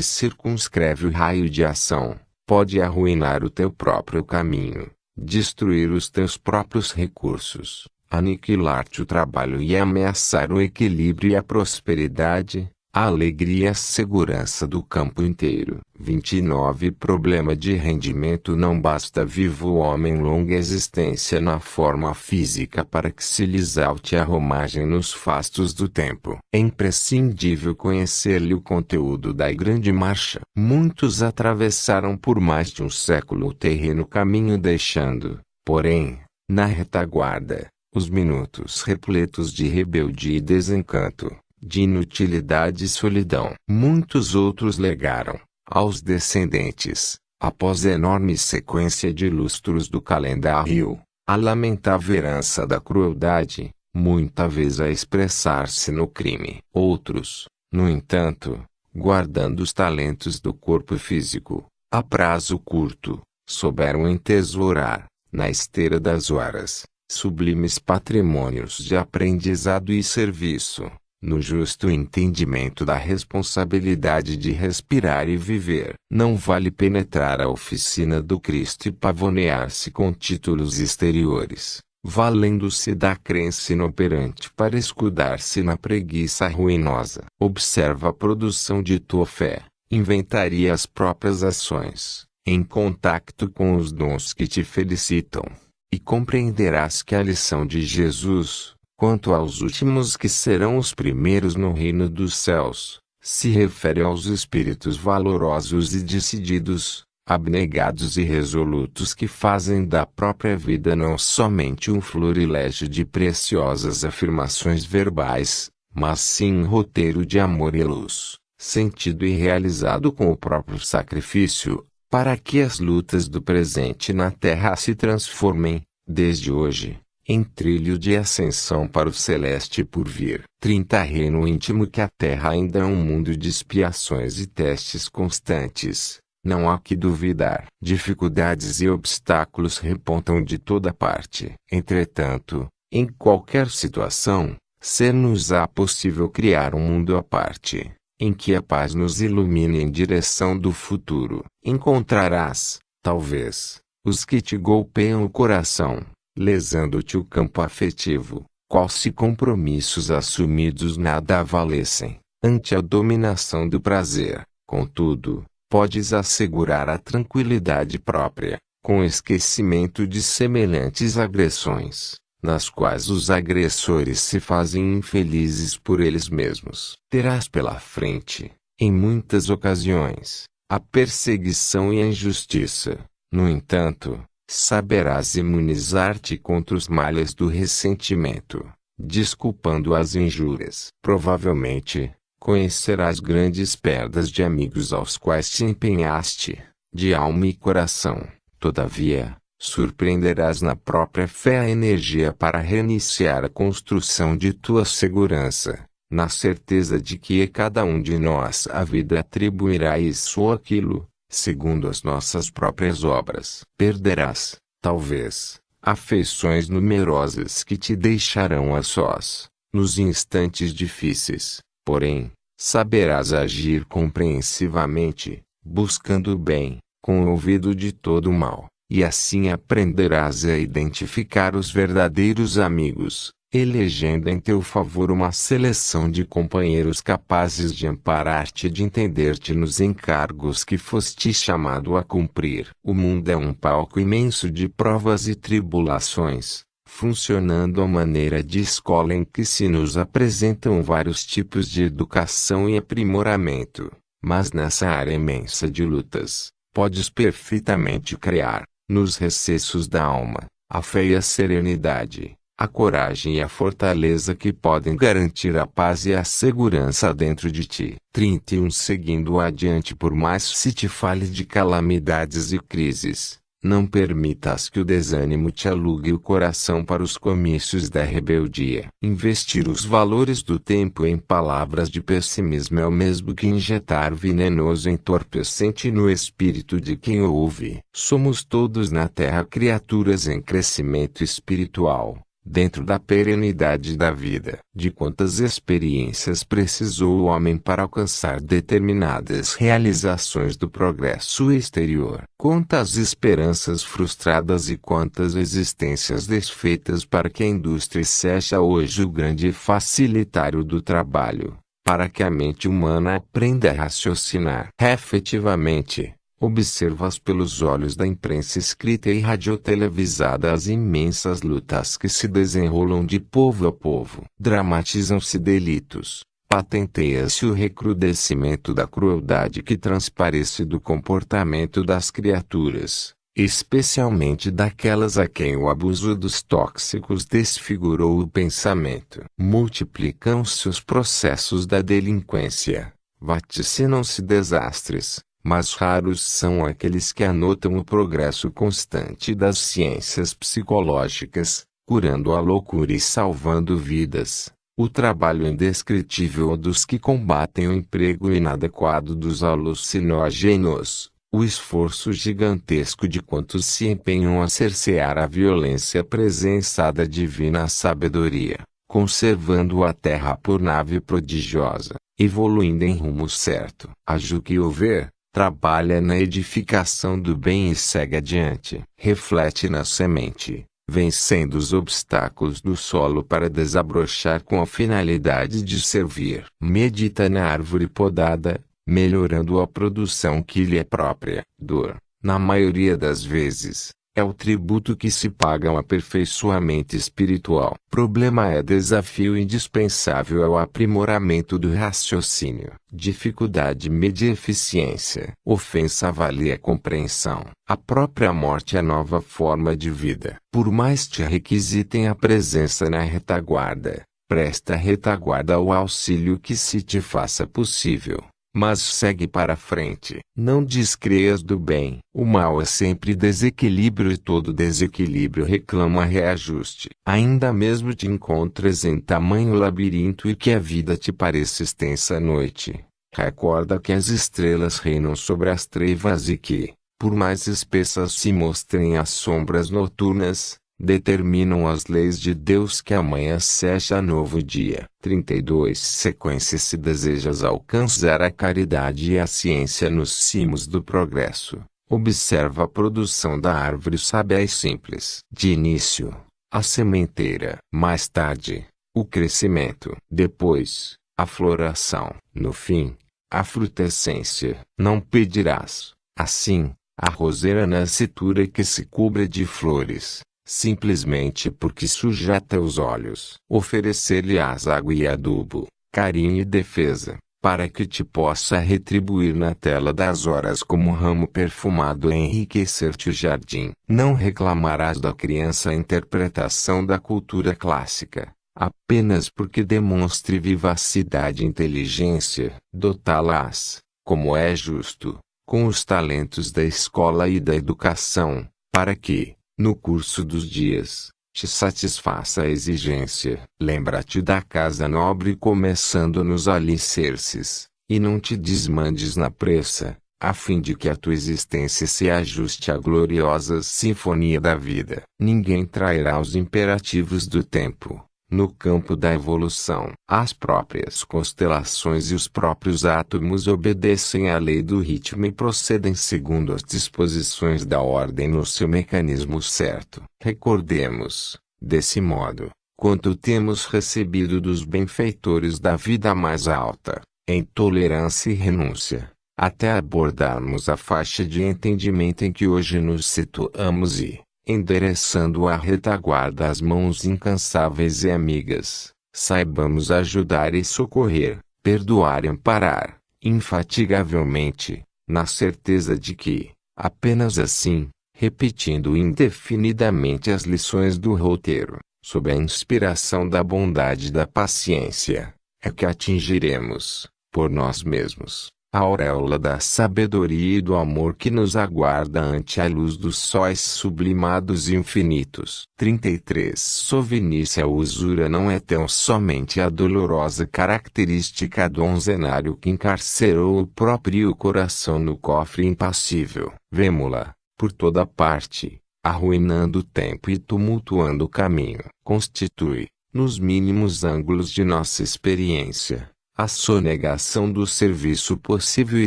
Speaker 1: circunscreve o raio de ação, pode arruinar o teu próprio caminho, destruir os teus próprios recursos, aniquilar-te o trabalho e ameaçar o equilíbrio e a prosperidade, a alegria e a segurança do campo inteiro. 29. Problema de rendimento. Não basta vivo o homem longa existência na forma física para que se lhe exalte a romagem nos fastos do tempo. É imprescindível conhecer-lhe o conteúdo da grande marcha. Muitos atravessaram por mais de um século o terreno caminho deixando, porém, na retaguarda, os minutos repletos de rebeldia e desencanto, de inutilidade e solidão. Muitos outros legaram, aos descendentes, após a enorme sequência de lustros do calendário, a lamentável herança da crueldade, muita vez a expressar-se no crime. Outros, no entanto, guardando os talentos do corpo físico, a prazo curto, souberam entesourar, na esteira das horas, sublimes patrimônios de aprendizado e serviço, no justo entendimento da responsabilidade de respirar e viver. Não vale penetrar a oficina do Cristo e pavonear-se com títulos exteriores, valendo-se da crença inoperante para escudar-se na preguiça ruinosa. Observa a produção de tua fé, inventaria as próprias ações, em contacto com os dons que te felicitam, e compreenderás que a lição de Jesus, quanto aos últimos que serão os primeiros no reino dos céus, se refere aos espíritos valorosos e decididos, abnegados e resolutos que fazem da própria vida não somente um florilégio de preciosas afirmações verbais, mas sim um roteiro de amor e luz, sentido e realizado com o próprio sacrifício, para que as lutas do presente na terra se transformem, desde hoje, em trilho de ascensão para o celeste por vir. 30. Reino íntimo. Que a terra ainda é um mundo de expiações e testes constantes, não há que duvidar. Dificuldades e obstáculos repontam de toda parte. Entretanto, em qualquer situação, ser-nos-á possível criar um mundo à parte, em que a paz nos ilumine em direção do futuro. Encontrarás, talvez, os que te golpeiam o coração, lesando-te o campo afetivo, qual se compromissos assumidos nada valessem, ante a dominação do prazer. Contudo, podes assegurar a tranquilidade própria, com esquecimento de semelhantes agressões, nas quais os agressores se fazem infelizes por eles mesmos. Terás pela frente, em muitas ocasiões, a perseguição e a injustiça. No entanto, saberás imunizar-te contra os males do ressentimento, desculpando as injúrias. Provavelmente, conhecerás grandes perdas de amigos aos quais te empenhaste, de alma e coração. Todavia, surpreenderás na própria fé a energia para reiniciar a construção de tua segurança, na certeza de que a cada um de nós a vida atribuirá isso ou aquilo, segundo as nossas próprias obras. Perderás, talvez, afeições numerosas que te deixarão a sós, nos instantes difíceis, porém, saberás agir compreensivamente, buscando o bem, com o ouvido de todo o mal, e assim aprenderás a identificar os verdadeiros amigos, elegendo em teu favor uma seleção de companheiros capazes de amparar-te e de entender-te nos encargos que foste chamado a cumprir. O mundo é um palco imenso de provas e tribulações, funcionando à maneira de escola em que se nos apresentam vários tipos de educação e aprimoramento, mas nessa área imensa de lutas, podes perfeitamente criar, nos recessos da alma, a fé e a serenidade, a coragem e a fortaleza que podem garantir a paz e a segurança dentro de ti. 31 Seguindo adiante, por mais se te fale de calamidades e crises, não permitas que o desânimo te alugue o coração para os comícios da rebeldia. Investir os valores do tempo em palavras de pessimismo é o mesmo que injetar venenoso entorpecente no espírito de quem ouve. Somos todos na Terra criaturas em crescimento espiritual, dentro da perenidade da vida. De quantas experiências precisou o homem para alcançar determinadas realizações do progresso exterior? Quantas esperanças frustradas e quantas existências desfeitas para que a indústria seja hoje o grande facilitário do trabalho, para que a mente humana aprenda a raciocinar efetivamente. Observas pelos olhos da imprensa escrita e radiotelevisada as imensas lutas que se desenrolam de povo a povo. Dramatizam-se delitos, patenteia-se o recrudescimento da crueldade que transparece do comportamento das criaturas, especialmente daquelas a quem o abuso dos tóxicos desfigurou o pensamento. Multiplicam-se os processos da delinquência, vaticinam-se desastres, mas raros são aqueles que anotam o progresso constante das ciências psicológicas, curando a loucura e salvando vidas. O trabalho indescritível dos que combatem o emprego inadequado dos alucinógenos, o esforço gigantesco de quantos se empenham a cercear a violência presençada divina sabedoria, conservando a terra por nave prodigiosa, evoluindo em rumo certo. Haja o que houver, trabalha na edificação do bem e segue adiante. Reflete na semente, vencendo os obstáculos do solo para desabrochar com a finalidade de servir. Medita na árvore podada, melhorando a produção que lhe é própria. Dor, na maioria das vezes, é o tributo que se paga ao aperfeiçoamento espiritual. Problema é desafio indispensável ao aprimoramento do raciocínio. Dificuldade media eficiência. Ofensa avalia compreensão. A própria morte é nova forma de vida. Por mais te requisitem a presença na retaguarda, presta retaguarda ao auxílio que se te faça possível. Mas segue para frente. Não descreias do bem. O mal é sempre desequilíbrio e todo desequilíbrio reclama reajuste. Ainda mesmo te encontres em tamanho labirinto e que a vida te pareça extensa noite. Recorda que as estrelas reinam sobre as trevas e que, por mais espessas se mostrem as sombras noturnas, determinam as leis de Deus que amanhã seja novo dia. 32 Sequência. Se desejas alcançar a caridade e a ciência nos cimos do progresso, observa a produção da árvore sábia e simples. De início, a sementeira. Mais tarde, o crescimento. Depois, a floração. No fim, a frutescência. Não pedirás, assim, a roseira nascitura que se cubra de flores, simplesmente porque suja teus olhos. Oferecer-lhe-ás água e adubo, carinho e defesa, para que te possa retribuir na tela das horas como um ramo perfumado a enriquecer-te o jardim. Não reclamarás da criança a interpretação da cultura clássica, apenas porque demonstre vivacidade e inteligência. Dotá-las, como é justo, com os talentos da escola e da educação, para que, no curso dos dias, te satisfaça a exigência. Lembra-te da casa nobre começando nos alicerces, e não te desmandes na pressa, a fim de que a tua existência se ajuste à gloriosa sinfonia da vida. Ninguém trairá os imperativos do tempo. No campo da evolução, as próprias constelações e os próprios átomos obedecem à lei do ritmo e procedem segundo as disposições da ordem no seu mecanismo certo. Recordemos, desse modo, quanto temos recebido dos benfeitores da vida mais alta, em tolerância e renúncia, até abordarmos a faixa de entendimento em que hoje nos situamos e, endereçando à retaguarda as mãos incansáveis e amigas, saibamos ajudar e socorrer, perdoar e amparar, infatigavelmente, na certeza de que, apenas assim, repetindo indefinidamente as lições do roteiro, sob a inspiração da bondade e da paciência, é que atingiremos, por nós mesmos, a auréola da sabedoria e do amor que nos aguarda ante a luz dos sóis sublimados e infinitos. 33. Sovinícia. A usura não é tão somente a dolorosa característica donzenário que encarcerou o próprio coração no cofre impassível. Vemo-la, por toda parte, arruinando o tempo e tumultuando o caminho. Constitui, nos mínimos ângulos de nossa experiência, a sonegação do serviço possível e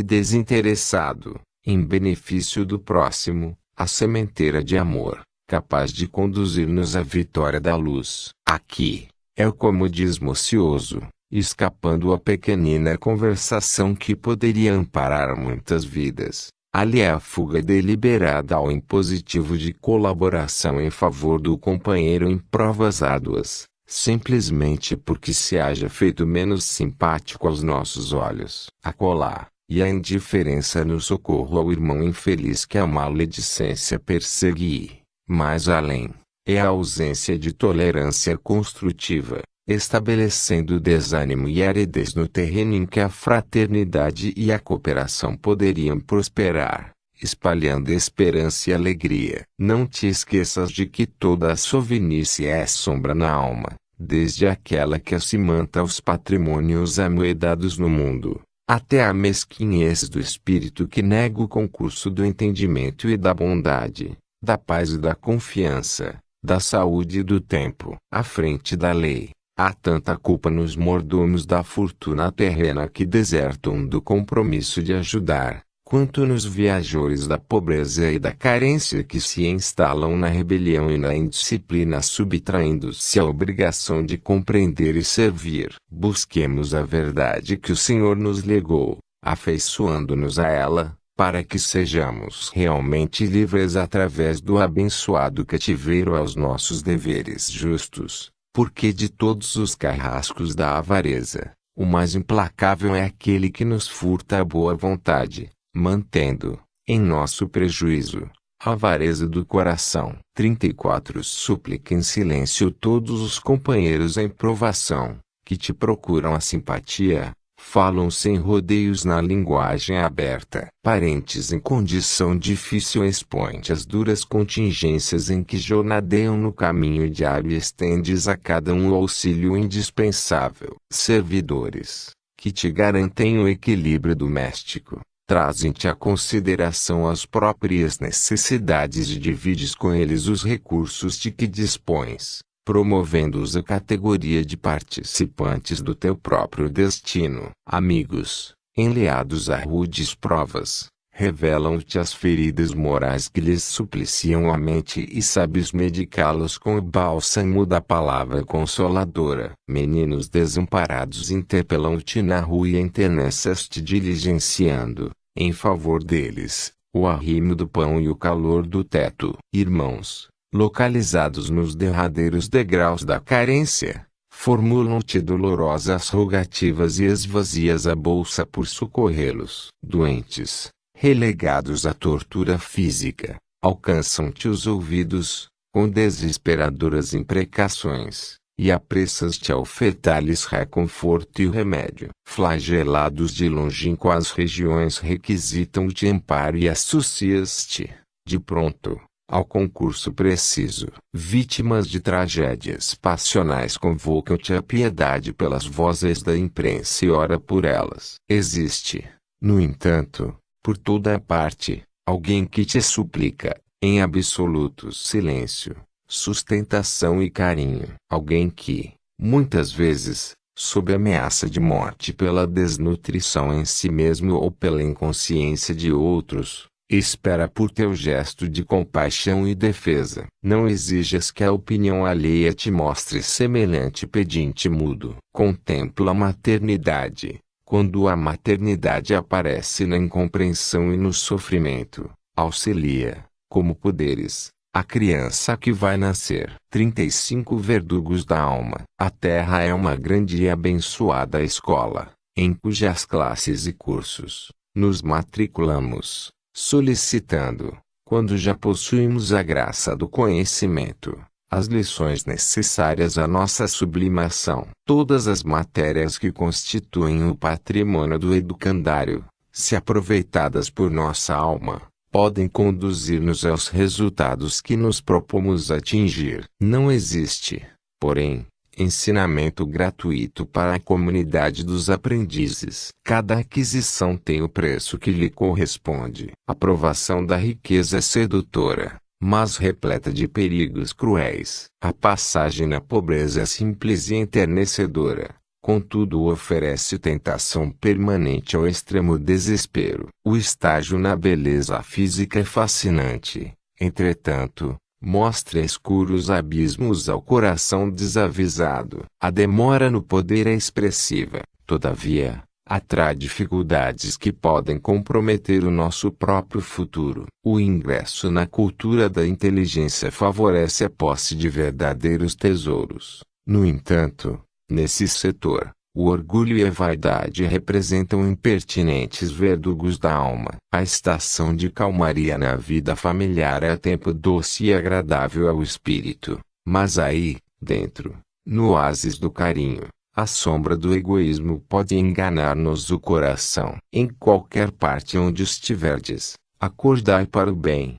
Speaker 1: desinteressado, em benefício do próximo, a sementeira de amor, capaz de conduzir-nos à vitória da luz. Aqui, é o comodismo ocioso, escapando à pequenina conversação que poderia amparar muitas vidas. Ali é a fuga deliberada ao impositivo de colaboração em favor do companheiro em provas árduas, simplesmente porque se haja feito menos simpático aos nossos olhos. Acolá, e a indiferença no socorro ao irmão infeliz que a maledicência persegue. Mais além, é a ausência de tolerância construtiva, estabelecendo desânimo e aridez no terreno em que a fraternidade e a cooperação poderiam prosperar, espalhando esperança e alegria. Não te esqueças de que toda a sovinice é sombra na alma, desde aquela que acimanta os patrimônios amoedados no mundo, até a mesquinhez do espírito que nega o concurso do entendimento e da bondade, da paz e da confiança, da saúde e do tempo. À frente da lei, há tanta culpa nos mordomos da fortuna terrena que desertam do compromisso de ajudar, quanto nos viajores da pobreza e da carência que se instalam na rebelião e na indisciplina subtraindo-se à obrigação de compreender e servir. Busquemos a verdade que o Senhor nos legou, afeiçoando-nos a ela, para que sejamos realmente livres através do abençoado cativeiro aos nossos deveres justos, porque de todos os carrascos da avareza, o mais implacável é aquele que nos furta a boa vontade, mantendo, em nosso prejuízo, a avareza do coração. 34. Súplica em silêncio todos os companheiros em provação, que te procuram a simpatia, falam sem rodeios na linguagem aberta. Parentes em condição difícil expõe-te as duras contingências em que jornadeiam no caminho diário e estendes a cada um o auxílio indispensável. Servidores, que te garantem o equilíbrio doméstico, trazem-te à consideração as próprias necessidades e divides com eles os recursos de que dispões, promovendo-os à categoria de participantes do teu próprio destino. Amigos, enleados a rudes provas, revelam-te as feridas morais que lhes supliciam a mente e sabes medicá-los com o bálsamo da palavra consoladora. Meninos desamparados interpelam-te na rua e enterneces-te diligenciando, em favor deles, o arrimo do pão e o calor do teto. Irmãos, localizados nos derradeiros degraus da carência, formulam-te dolorosas rogativas e esvazias a bolsa por socorrê-los. Doentes, relegados à tortura física, alcançam-te os ouvidos, com desesperadoras imprecações, e apressas-te a ofertar-lhes reconforto e remédio. Flagelados de longínquas regiões requisitam-te amparo e associas-te, de pronto, ao concurso preciso. Vítimas de tragédias passionais convocam-te à piedade pelas vozes da imprensa e ora por elas. Existe, no entanto, por toda parte, alguém que te suplica, em absoluto silêncio, sustentação e carinho. Alguém que, muitas vezes, sob ameaça de morte pela desnutrição em si mesmo ou pela inconsciência de outros, espera por teu gesto de compaixão e defesa. Não exijas que a opinião alheia te mostre semelhante pedinte mudo. Contempla a maternidade. Quando a maternidade aparece na incompreensão e no sofrimento, auxilia, como puderes, a criança que vai nascer. 35 Verdugos da alma. A Terra é uma grande e abençoada escola, em cujas classes e cursos nos matriculamos, solicitando, quando já possuímos a graça do conhecimento, as lições necessárias à nossa sublimação. Todas as matérias que constituem o patrimônio do educandário, se aproveitadas por nossa alma, podem conduzir-nos aos resultados que nos propomos atingir. Não existe, porém, ensinamento gratuito para a comunidade dos aprendizes. Cada aquisição tem o preço que lhe corresponde. A provação da riqueza é sedutora, mas repleta de perigos cruéis. A passagem na pobreza é simples e enternecedora, contudo oferece tentação permanente ao extremo desespero. O estágio na beleza física é fascinante, entretanto, mostra escuros abismos ao coração desavisado. A demora no poder é expressiva, todavia, atrai dificuldades que podem comprometer o nosso próprio futuro. O ingresso na cultura da inteligência favorece a posse de verdadeiros tesouros. No entanto, nesse setor, o orgulho e a vaidade representam impertinentes verdugos da alma. A estação de calmaria na vida familiar é tempo doce e agradável ao espírito, mas aí, dentro, no oásis do carinho, a sombra do egoísmo pode enganar-nos o coração. Em qualquer parte onde estiverdes, acordai para o bem.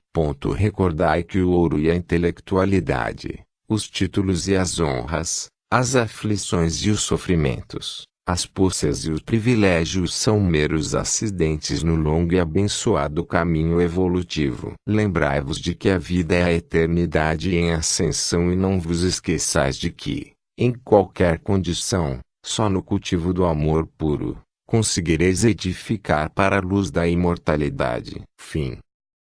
Speaker 1: Recordai que o ouro e a intelectualidade, os títulos e as honras, as aflições e os sofrimentos, as posses e os privilégios são meros acidentes no longo e abençoado caminho evolutivo. Lembrai-vos de que a vida é a eternidade em ascensão e não vos esqueçais de que, em qualquer condição, só no cultivo do amor puro, conseguireis edificar para a luz da imortalidade. Fim.